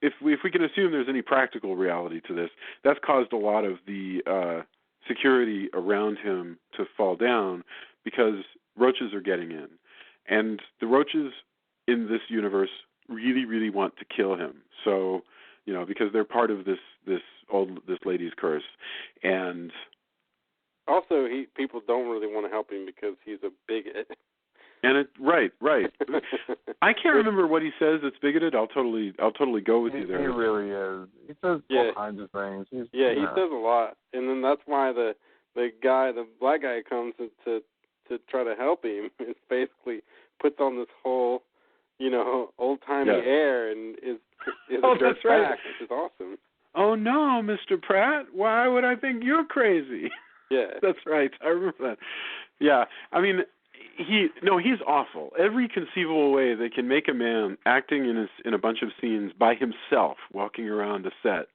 if we can assume there's any practical reality to this, that's caused a lot of the security around him to fall down because roaches are getting in. And the roaches in this universe really, really want to kill him. So, because they're part of this lady's curse. And also, people don't really want to help him because he's a bigot. And right. I can't remember what he says that's bigoted. I'll totally go with you there. He really is. He says all kinds of things. He says a lot, and then that's why the black guy comes to try to help him. Is basically puts on this whole, old timey air and is a jerk back, which is awesome. Oh no, Mr. Pratt! Why would I think you're crazy? Yeah, that's right. I remember that. Yeah, I mean. He's awful. Every conceivable way they can make a man acting in a bunch of scenes by himself, walking around a set.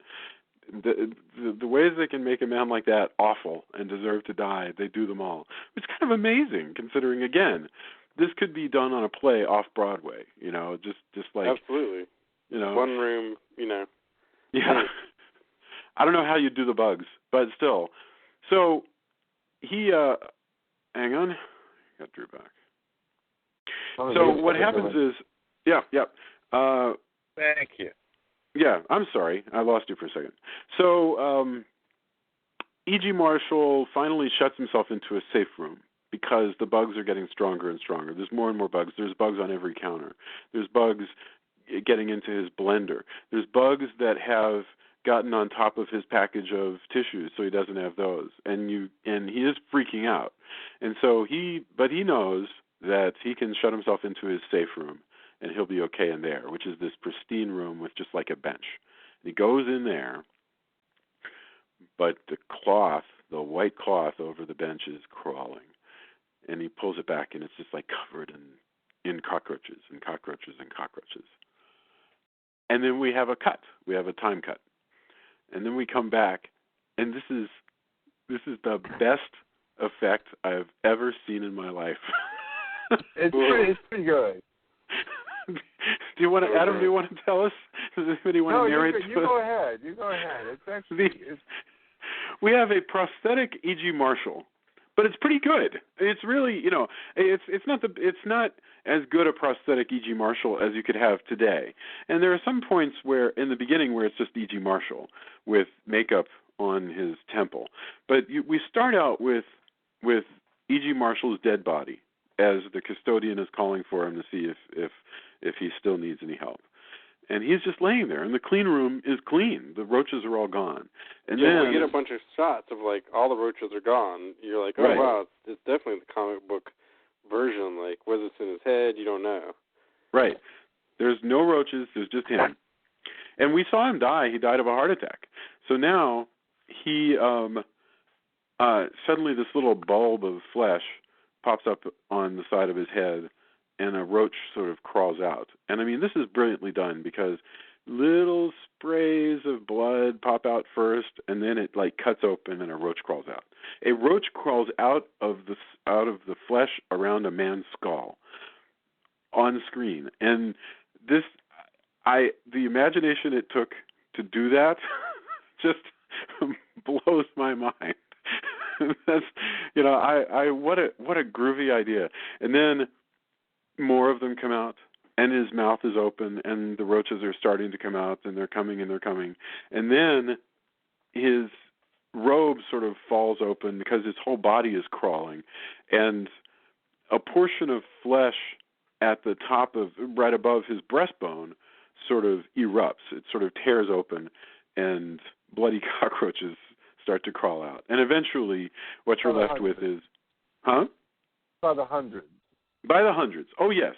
The ways they can make a man like that awful and deserve to die, they do them all. It's kind of amazing, considering again, this could be done on a play off Broadway. Just like absolutely. One room. Yeah. I don't know how you do the bugs, but still. So he. Hang on. Got Drew back. So what happens is, Thank you. Yeah, I'm sorry. I lost you for a second. So E.G. Marshall finally shuts himself into a safe room because the bugs are getting stronger and stronger. There's more and more bugs. There's bugs on every counter. There's bugs getting into his blender. There's bugs that have gotten on top of his package of tissues, so he doesn't have those. And he is freaking out. And so he knows that he can shut himself into his safe room and he'll be okay in there, which is this pristine room with just like a bench. And he goes in there, but the white cloth over the bench is crawling. And he pulls it back and it's just like covered in cockroaches and cockroaches and cockroaches. And then we have a cut. We have a time cut. And then we come back, and this is the best effect I've ever seen in my life. It's pretty good. Do you want to, Adam? Do you want to tell us? Does anybody want to narrate? You go ahead. It's actually we have a prosthetic E.G. Marshall, but it's pretty good. It's really, it's not as good a prosthetic E.G. Marshall as you could have today. And there are some points where, in the beginning, where it's just E.G. Marshall with makeup on his temple. But we start out with E.G. Marshall's dead body as the custodian is calling for him to see if he still needs any help. and he's just laying there, and the clean room is clean. The roaches are all gone. And yeah, then we get a bunch of shots of like all the roaches are gone. You're like, oh Right. wow, it's definitely the comic book version. Like, whether it's in his head, you don't know. Right. There's no roaches. There's just him. And we saw him die. He died of a heart attack. So now he suddenly this little bulb of flesh pops up on the side of his head, and a roach sort of crawls out. And I mean, this is brilliantly done because little sprays of blood pop out first, and then it like cuts open, and a roach crawls out. A roach crawls out of the flesh around a man's skull on screen, and the imagination it took to do that just blows my mind. That's, you know, what a groovy idea. And then more of them come out, and his mouth is open, and the roaches are starting to come out, and they're coming, and then his robe sort of falls open because his whole body is crawling, and a portion of flesh at the top of, right above his breastbone, sort of erupts. It sort of tears open, and bloody cockroaches start to crawl out. And eventually, what you're left with is, By the hundreds. By the hundreds. Oh, yes.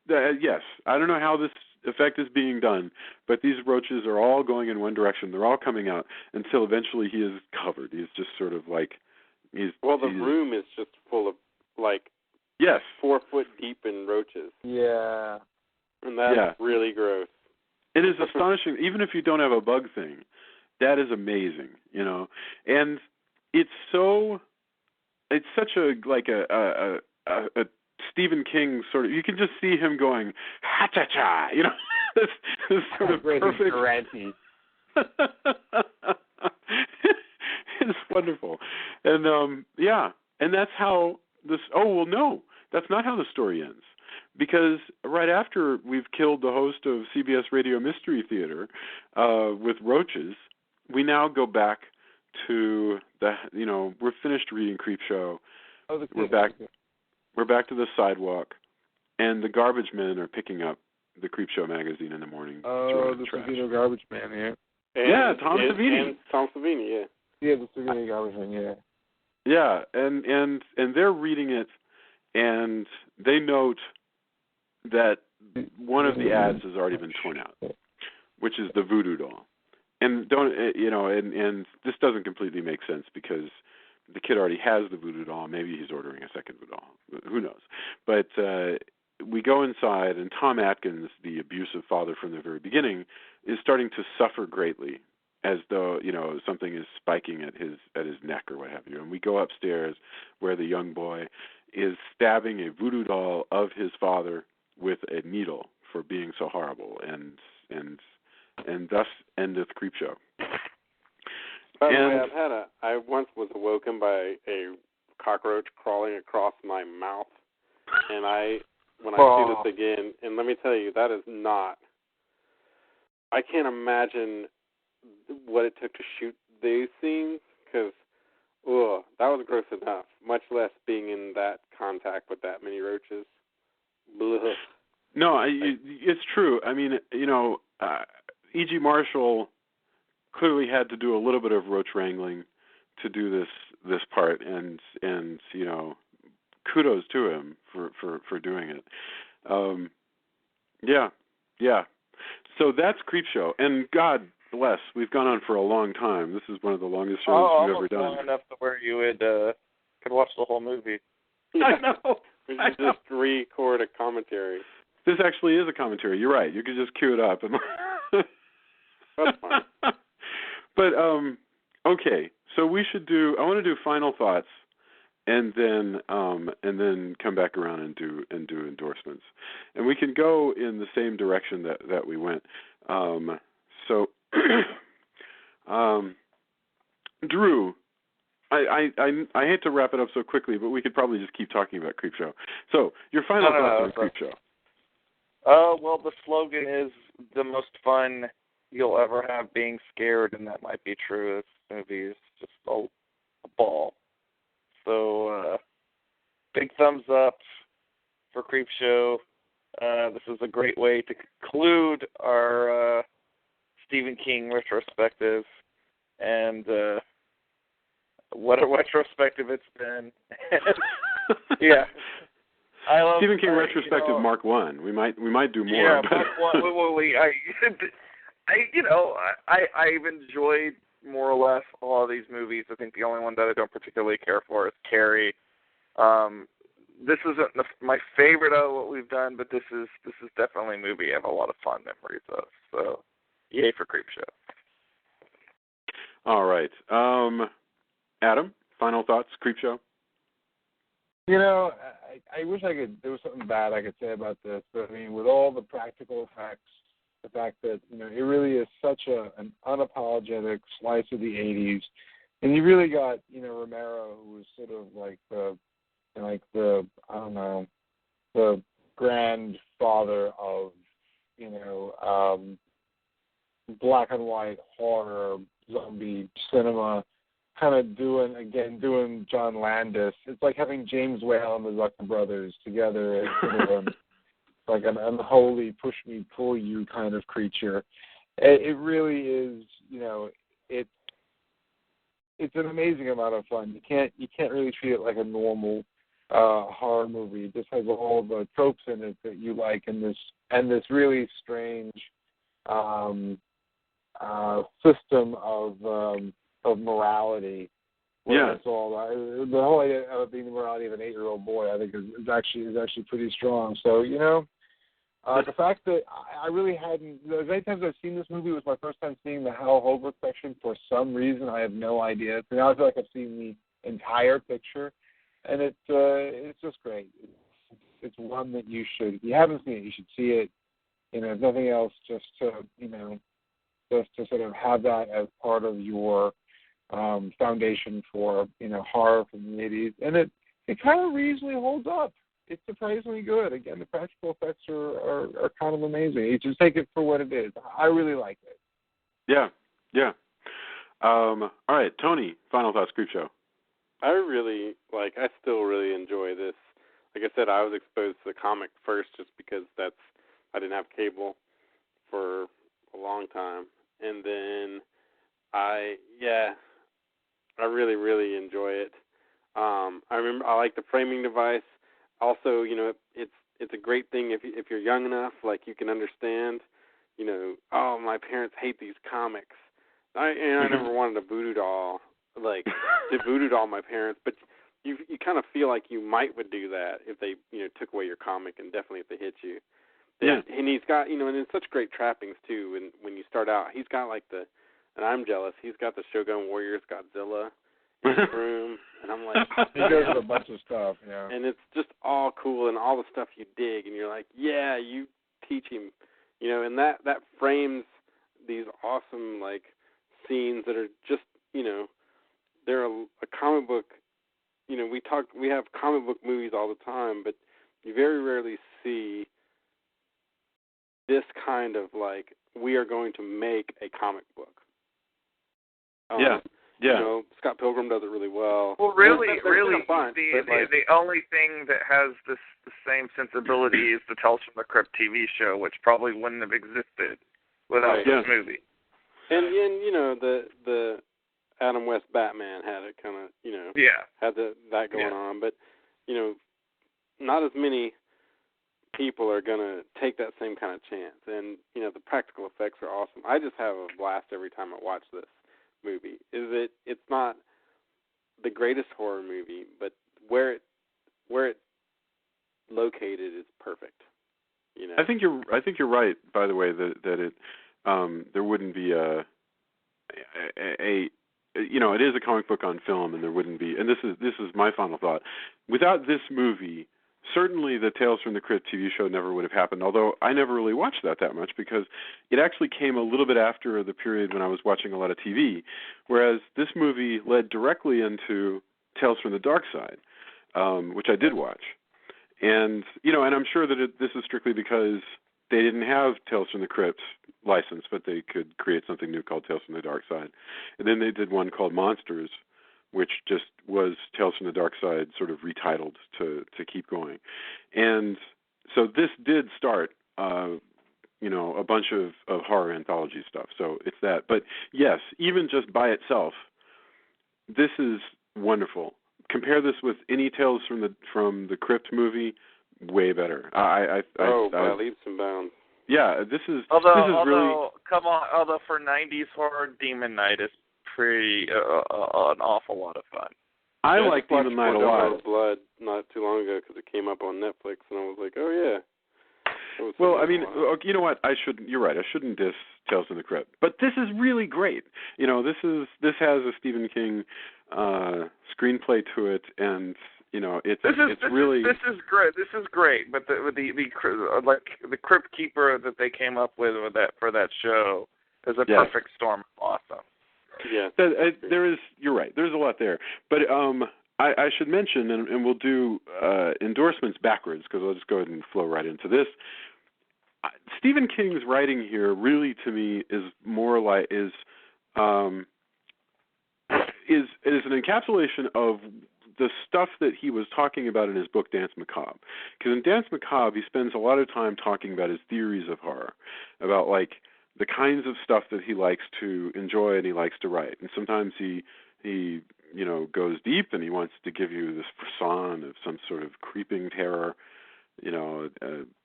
Yes. I don't know how this effect is being done, but these roaches are all going in one direction. They're all coming out until eventually he is covered. He's just sort of like... the room is just full of, like, yes, 4 foot deep in roaches. Yeah. And that's really gross. It is astonishing. Even if you don't have a bug thing, that is amazing, you know. And it's such a Stephen King sort of, you can just see him going, ha-cha-cha, you know, this sort of perfect. It's wonderful. And, and that's how this, no, that's not how the story ends. Because right after we've killed the host of CBS Radio Mystery Theater with roaches, we now go back to we're finished reading CREEPSHOW. We're back to the sidewalk, and the garbage men are picking up the CREEPSHOW magazine in the morning. Oh, the Savino garbage man, yeah. Yeah, Tom Savini. And Tom Savini, yeah. Yeah, the Savini garbage man, yeah. Yeah, and they're reading it, and they note that one of the ads has already been torn out, which is the voodoo doll. And and this doesn't completely make sense because the kid already has the voodoo doll. Maybe he's ordering a second voodoo doll. Who knows? But we go inside, and Tom Atkins, the abusive father from the very beginning, is starting to suffer greatly, as though something is spiking at his neck or what have you. And we go upstairs where the young boy is stabbing a voodoo doll of his father with a needle for being so horrible, and thus endeth CREEPSHOW. By the way, I once was awoken by a cockroach crawling across my mouth, and when I see this again, and let me tell you, that is not. I can't imagine what it took to shoot these scenes, because that was gross enough. Much less being in that contact with that many roaches. Blah. No, it's true. I mean, E.G. Marshall clearly had to do a little bit of roach wrangling to do this part, and kudos to him for doing it. Yeah. So that's CREEPSHOW, and God bless, we've gone on for a long time. This is one of the longest shows we've ever done. Long enough to where you could watch the whole movie. I know. We should just record a commentary. This actually is a commentary. You're right. You could just cue it up. That's fine. But okay. So we should do. I want to do final thoughts, and then come back around and do endorsements, and we can go in the same direction that we went. So, Drew, I hate to wrap it up so quickly, but we could probably just keep talking about CREEPSHOW. So, your final thoughts on CREEPSHOw? Well, the slogan is the most fun you'll ever have being scared, and that might be true. This movie is just a ball. So, big thumbs up for CREEPSHOw. This is a great way to conclude our Stephen King retrospective, and what a retrospective it's been. Yeah. I love Stephen King retrospective Mark 1. We might do more. Yeah, Mark 1. I've enjoyed more or less all of these movies. I think the only one that I don't particularly care for is Carrie. This isn't my favorite of what we've done, but this is definitely a movie I have a lot of fond memories of. So, yay for CREEPSHOw. All right. Adam, final thoughts, CREEPSHOw? I wish there was something bad I could say about this, but I mean, with all the practical effects, the fact that, it really is such an unapologetic slice of the 80s, and you really got, Romero, who was sort of like the grandfather of, black and white horror, zombie cinema, kind of doing John Landis. It's like having James Whale and the Zucker brothers together as sort of like an unholy push me pull you kind of creature. It really is, it's an amazing amount of fun. You can't really treat it like a normal horror movie. It just has all the tropes in it that you like, and this really strange system of morality. Yeah. It's all the whole idea of being the morality of an 8-year-old boy, I think, is actually pretty strong. So the fact that I really hadn't. As many times I've seen this movie, it was my first time seeing the Hal Holbrook section for some reason. I have no idea. So now I feel like I've seen the entire picture, and it's just great. It's one that you should. If you haven't seen it, you should see it. If nothing else, just to sort of have that as part of your foundation for horror from the 80s, and it kind of reasonably holds up. It's surprisingly good. Again, the practical effects are kind of amazing. You just take it for what it is. I really like it. Yeah. All right, Tony, final thoughts, CREEPSHOw. I still really enjoy this. Like I said, I was exposed to the comic first just because I didn't have cable for a long time. And then I really, really enjoy it. I remember I like the framing device. Also, it's a great thing if you're young enough, like you can understand, oh, my parents hate these comics. I never wanted a voodoo doll, like to voodoo doll my parents, but you kind of feel like you would do that if they took away your comic, and definitely if they hit you. Yeah. And he's got and it's such great trappings too. And when you start out, he's got like and I'm jealous. He's got the Shogun Warriors Godzilla in his room, and I'm like, he does a bunch of stuff, yeah. And it's just all cool and all the stuff you dig, and you're like, yeah, you teach him, and that frames these awesome like scenes that are just they're a comic book. We have comic book movies all the time, but you very rarely see this kind of like, we are going to make a comic book. Yeah. Scott Pilgrim does it really well. Well, really, fun, the only thing that has the same sensibility is the Tales from the Crypt TV show, which probably wouldn't have existed without this movie. And the Adam West Batman had it kind of, had that going on, but not as many people are going to take that same kind of chance. And, the practical effects are awesome. I just have a blast every time I watch this movie. It's not the greatest horror movie, but where it located is perfect. I think you're right, by the way, that it there wouldn't be a it is a comic book on film, and there wouldn't be, and this is my final thought. Without this movie, certainly the Tales from the Crypt TV show never would have happened, although I never really watched that much because it actually came a little bit after the period when I was watching a lot of TV, whereas this movie led directly into Tales from the Dark Side, which I did watch. And, and I'm sure that this is strictly because they didn't have Tales from the Crypt license, but they could create something new called Tales from the Dark Side. And then they did one called Monsters, which just was Tales from the Dark Side sort of retitled to keep going. And so this did start, a bunch of horror anthology stuff. So it's that. But yes, even just by itself, this is wonderful. Compare this with any Tales from the Crypt movie, way better. By leaps and bounds. Yeah, this is really. Come on, although for 90s horror, Demon Knight is pretty an awful lot of fun. I like Demon Knight a lot. Blood not too long ago because it came up on Netflix, and I was like, oh yeah. Well, I mean, you know what? You're right. I shouldn't diss Tales from the Crypt, but this is really great. This has a Stephen King screenplay to it, and it's really. This is great. This is great. But the Crypt Keeper that they came up with for that show is a perfect storm. Awesome. Yeah. You're right. There's a lot there, but I should mention, and we'll do endorsements backwards because I'll just go ahead and flow right into this. Stephen King's writing here really, to me, is more like is an encapsulation of the stuff that he was talking about in his book Danse Macabre. Because in Danse Macabre, he spends a lot of time talking about his theories of horror, about like the kinds of stuff that he likes to enjoy and he likes to write. And sometimes he goes deep and he wants to give you this frisson of some sort of creeping terror,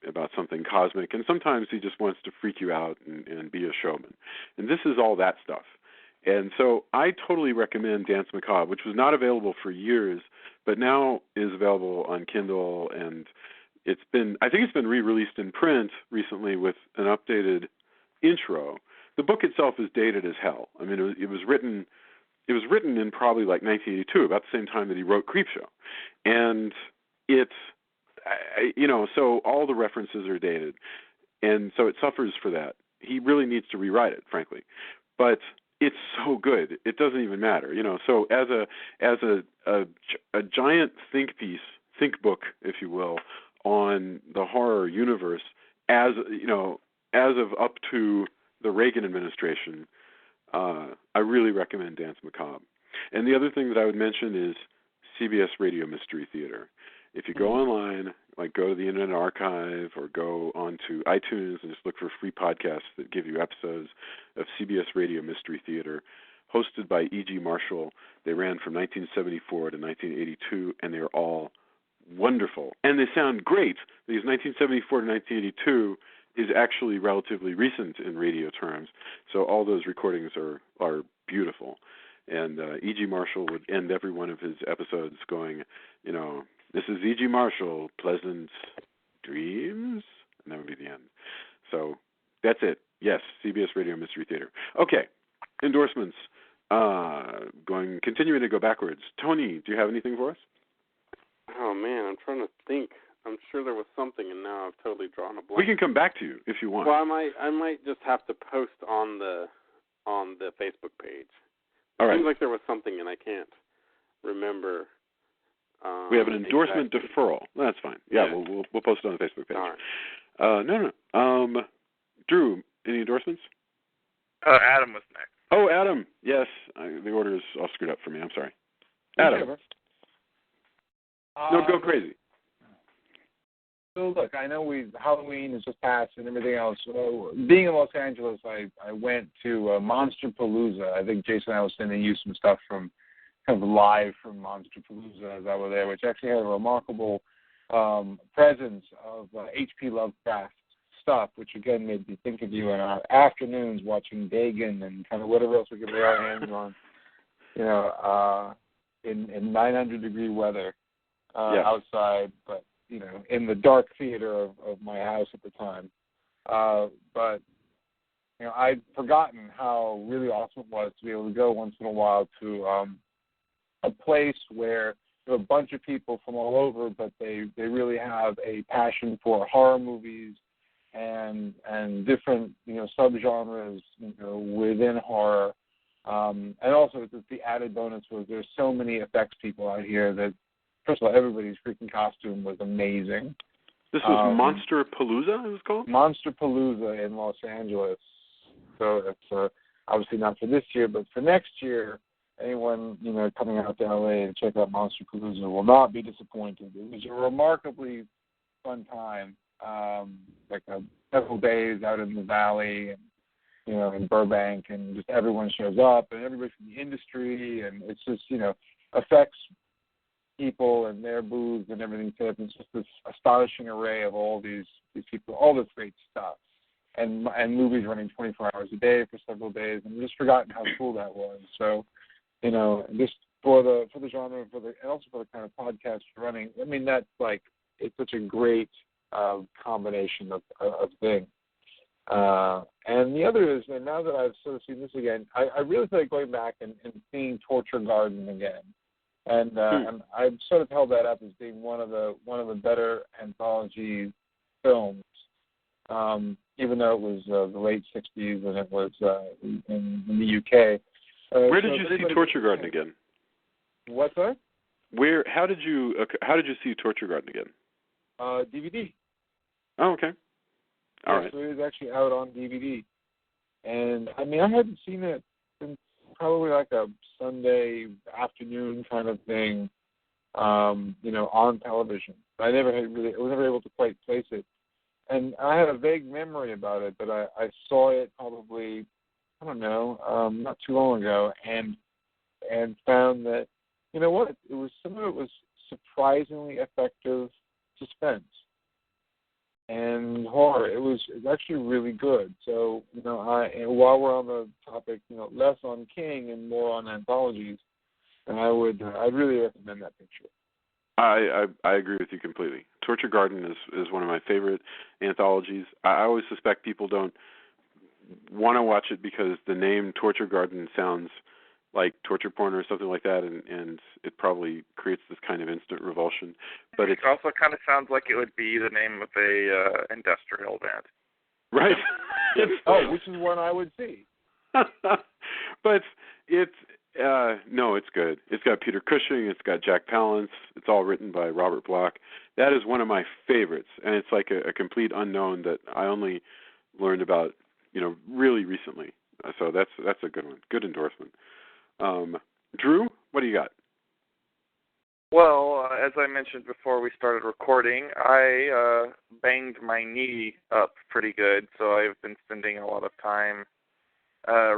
about something cosmic. And sometimes he just wants to freak you out and be a showman. And this is all that stuff. And so I totally recommend Danse Macabre, which was not available for years, but now is available on Kindle. And I think it's been re-released in print recently with an updated intro. The book itself is dated as hell. I mean, it was written in probably like 1982, about the same time that he wrote CREEPSHOW. And it's, so all the references are dated. And so it suffers for that. He really needs to rewrite it, frankly. But it's so good, it doesn't even matter. So as a giant think book, if you will, on the horror universe, as of up to the Reagan administration, I really recommend Danse Macabre. And the other thing that I would mention is CBS Radio Mystery Theater. If you go online, like go to the Internet Archive or go onto iTunes and just look for free podcasts that give you episodes of CBS Radio Mystery Theater, hosted by E.G. Marshall. They ran from 1974 to 1982, and they're all wonderful. And they sound great, because 1974 to 1982 is actually relatively recent in radio terms. So all those recordings are beautiful. And E.G. Marshall would end every one of his episodes going, this is E.G. Marshall, pleasant dreams, and that would be the end. So that's it. Yes, CBS Radio Mystery Theater. Okay, endorsements. Continuing to go backwards. Tony, do you have anything for us? Oh man, I'm trying to think. I'm sure there was something, and now I've totally drawn a blank. We can come back to you if you want. Well, I might just have to post on the Facebook page. All right. Seems like there was something, and I can't remember. We have an endorsement deferral. That's fine. Yeah. We'll post it on the Facebook page. All right. No. Drew, any endorsements? Adam was next. Oh, Adam. Yes. The order is all screwed up for me. I'm sorry. Adam. No, go crazy. So look, I know Halloween is just passed and everything else. Being in Los Angeles, I went to Monsterpalooza. I think Jason and I was sending you some stuff from kind of live from Monsterpalooza as I was there, which actually had a remarkable presence of H.P. Lovecraft stuff, which again made me think of you in our afternoons watching Dagon and kind of whatever else we could lay our hands on, in 900-degree weather outside, but in the dark theater of my house at the time. But I'd forgotten how really awesome it was to be able to go once in a while to a place where there are a bunch of people from all over, but they really have a passion for horror movies and different subgenres within horror. And also the added bonus was there's so many effects people out here that, first of all, everybody's freaking costume was amazing. This was Monsterpalooza, it was called? Monsterpalooza in Los Angeles. So it's obviously not for this year, but for next year, anyone coming out to LA to check out Monsterpalooza will not be disappointed. It was a remarkably fun time, like a several days out in the valley, and in Burbank, and just everyone shows up, and everybody from the industry, and it's just affects people and their booths and everything. So it's just this astonishing array of all these people, all this great stuff, and movies running 24 hours a day for several days, and I've just forgotten how cool that was. So, just for the genre, and also for the kind of podcast you're running, I mean, that's it's such a great combination of things. And the other is, and now that I've sort of seen this again, I really feel like going back and seeing Torture Garden again. And I've sort of held that up as being one of the better anthology films, even though it was the late '60s and it was in the UK. Where did you see Torture Garden again? What's that? How did you see Torture Garden again? DVD. Oh, okay. All right. So it was actually out on DVD, and I mean I hadn't seen it since probably like a Sunday afternoon kind of thing, on television. I was never able to quite place it, and I had a vague memory about it, but I saw it probably, I don't know, not too long ago, and found that some of it was surprisingly effective suspense and horror. It was actually really good. So, while we're on the topic, less on King and more on anthologies, and I'd really recommend that picture. I agree with you completely. Torture Garden is one of my favorite anthologies. I always suspect people don't want to watch it because the name Torture Garden sounds like torture porn or something like that, and it probably creates this kind of instant revulsion. But it also kind of sounds like it would be the name of a industrial band. Right. Which is one I would see. But no, it's good. It's got Peter Cushing, it's got Jack Palance, it's all written by Robert Bloch. That is one of my favorites, and it's like a complete unknown that I only learned about, really recently. So that's a good one. Good endorsement. Drew, what do you got? Well, as I mentioned before we started recording, I banged my knee up pretty good, so I've been spending a lot of time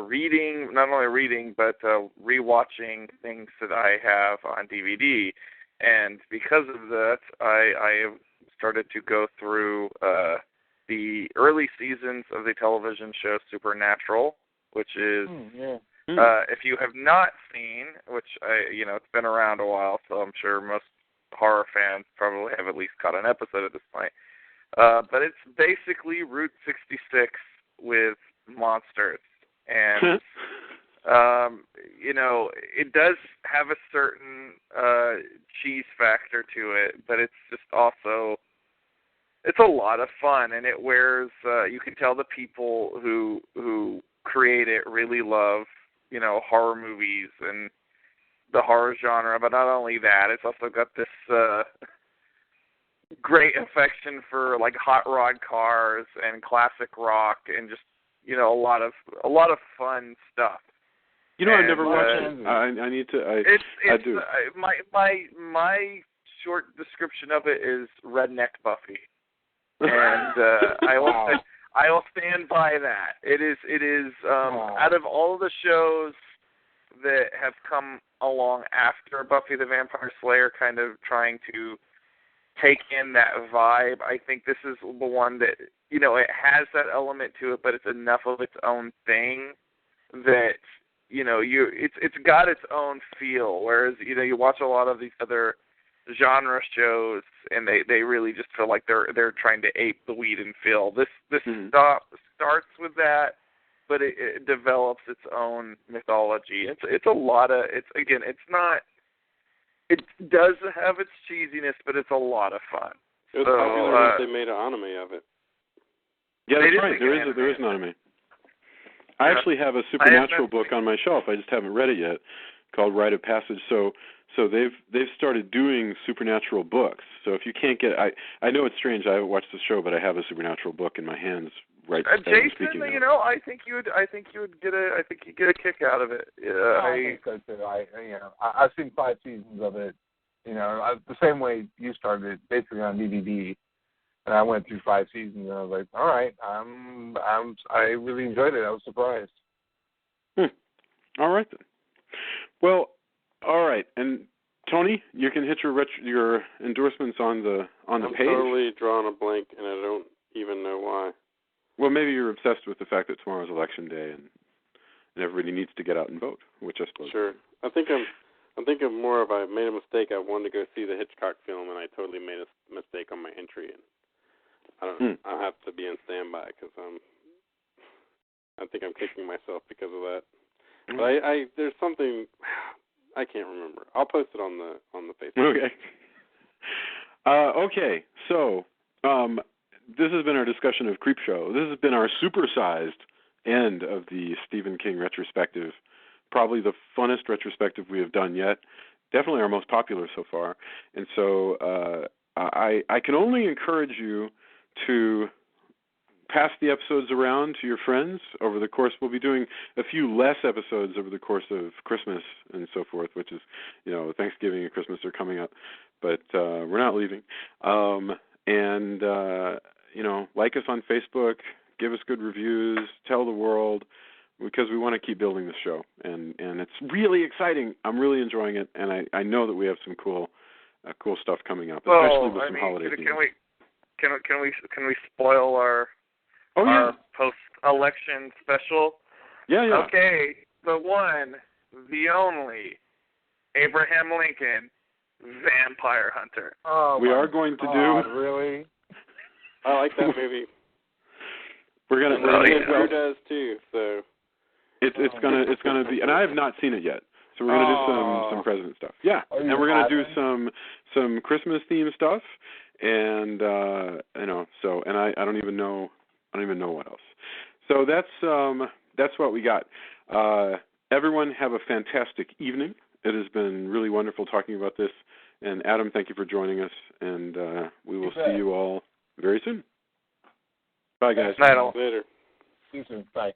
reading, not only reading, but rewatching things that I have on DVD. And because of that, I have started to go through the early seasons of the television show Supernatural, which is... if you have not seen, which it's been around a while, so I'm sure most horror fans probably have at least caught an episode at this point. But it's basically Route 66 with monsters, and it does have a certain cheese factor to it, but it's just also it's a lot of fun, and it wears. You can tell the people who create it really love horror movies and the horror genre, but not only that, it's also got this great affection for like hot rod cars and classic rock and just a lot of fun stuff. I've never watched it. I need to. I do. My short description of it is redneck Buffy, and I will stand by that. It is out of all of the shows that have come along after Buffy the Vampire Slayer kind of trying to take in that vibe, I think this is the one that, it has that element to it, but it's enough of its own thing that, it's got its own feel, whereas, you watch a lot of these other genre shows and they really just feel like they're trying to ape the weed and feel. This starts with that, but it develops its own mythology. It does have its cheesiness, but it's a lot lot of fun. It was popular that they made an anime of it. Yeah, that's right. There is an anime. I actually have a Supernatural book on my shelf. I just haven't read it yet, called Rite of Passage. So they've started doing Supernatural books. So if you can't get, I know it's strange. I haven't watched the show, but I have a Supernatural book in my hands right now. Jason, I think you'd get a kick out of it. I think so too. I've seen 5 seasons of it. The same way you started it, basically on DVD. And I went through 5 seasons, and I was like, all right, I really enjoyed it. I was surprised. All right then. Well, all right, and Tony, you can hit your endorsements on the page. I'm totally drawing a blank, and I don't even know why. Well, maybe you're obsessed with the fact that tomorrow's election day, and everybody needs to get out and vote, which I suppose. Sure. I'm thinking more of I made a mistake. I wanted to go see the Hitchcock film, and I totally made a mistake on my entry, and I'll have to be on standby because I think I'm kicking myself because of that. But there's something I can't remember. I'll post it on the Facebook. Okay. Okay. So this has been our discussion of CREEPSHOW. This has been our supersized end of the Stephen King retrospective. Probably the funnest retrospective we have done yet. Definitely our most popular so far. And so I can only encourage you to pass the episodes around to your friends over the course. We'll be doing a few less episodes over the course of Christmas and so forth, which is, Thanksgiving and Christmas are coming up, but we're not leaving. Like us on Facebook, give us good reviews, tell the world, because we want to keep building this show, and it's really exciting. I'm really enjoying it, and I know that we have some cool stuff coming up, especially with some holiday themes. Can we spoil our post-election special? Yeah. Okay, the one, the only, Abraham Lincoln, Vampire Hunter. Oh, we are going to do. Really? I like that movie. We're gonna. Drew does too. So it's gonna be, and I have not seen it yet. So we're gonna do some president stuff. Yeah, and we're gonna do some Christmas themed stuff, and I don't even know what else. So that's what we got. Everyone have a fantastic evening. It has been really wonderful talking about this. And Adam, thank you for joining us, and we will see you all very soon. Bye, guys. Night all. Later. See you soon. Bye.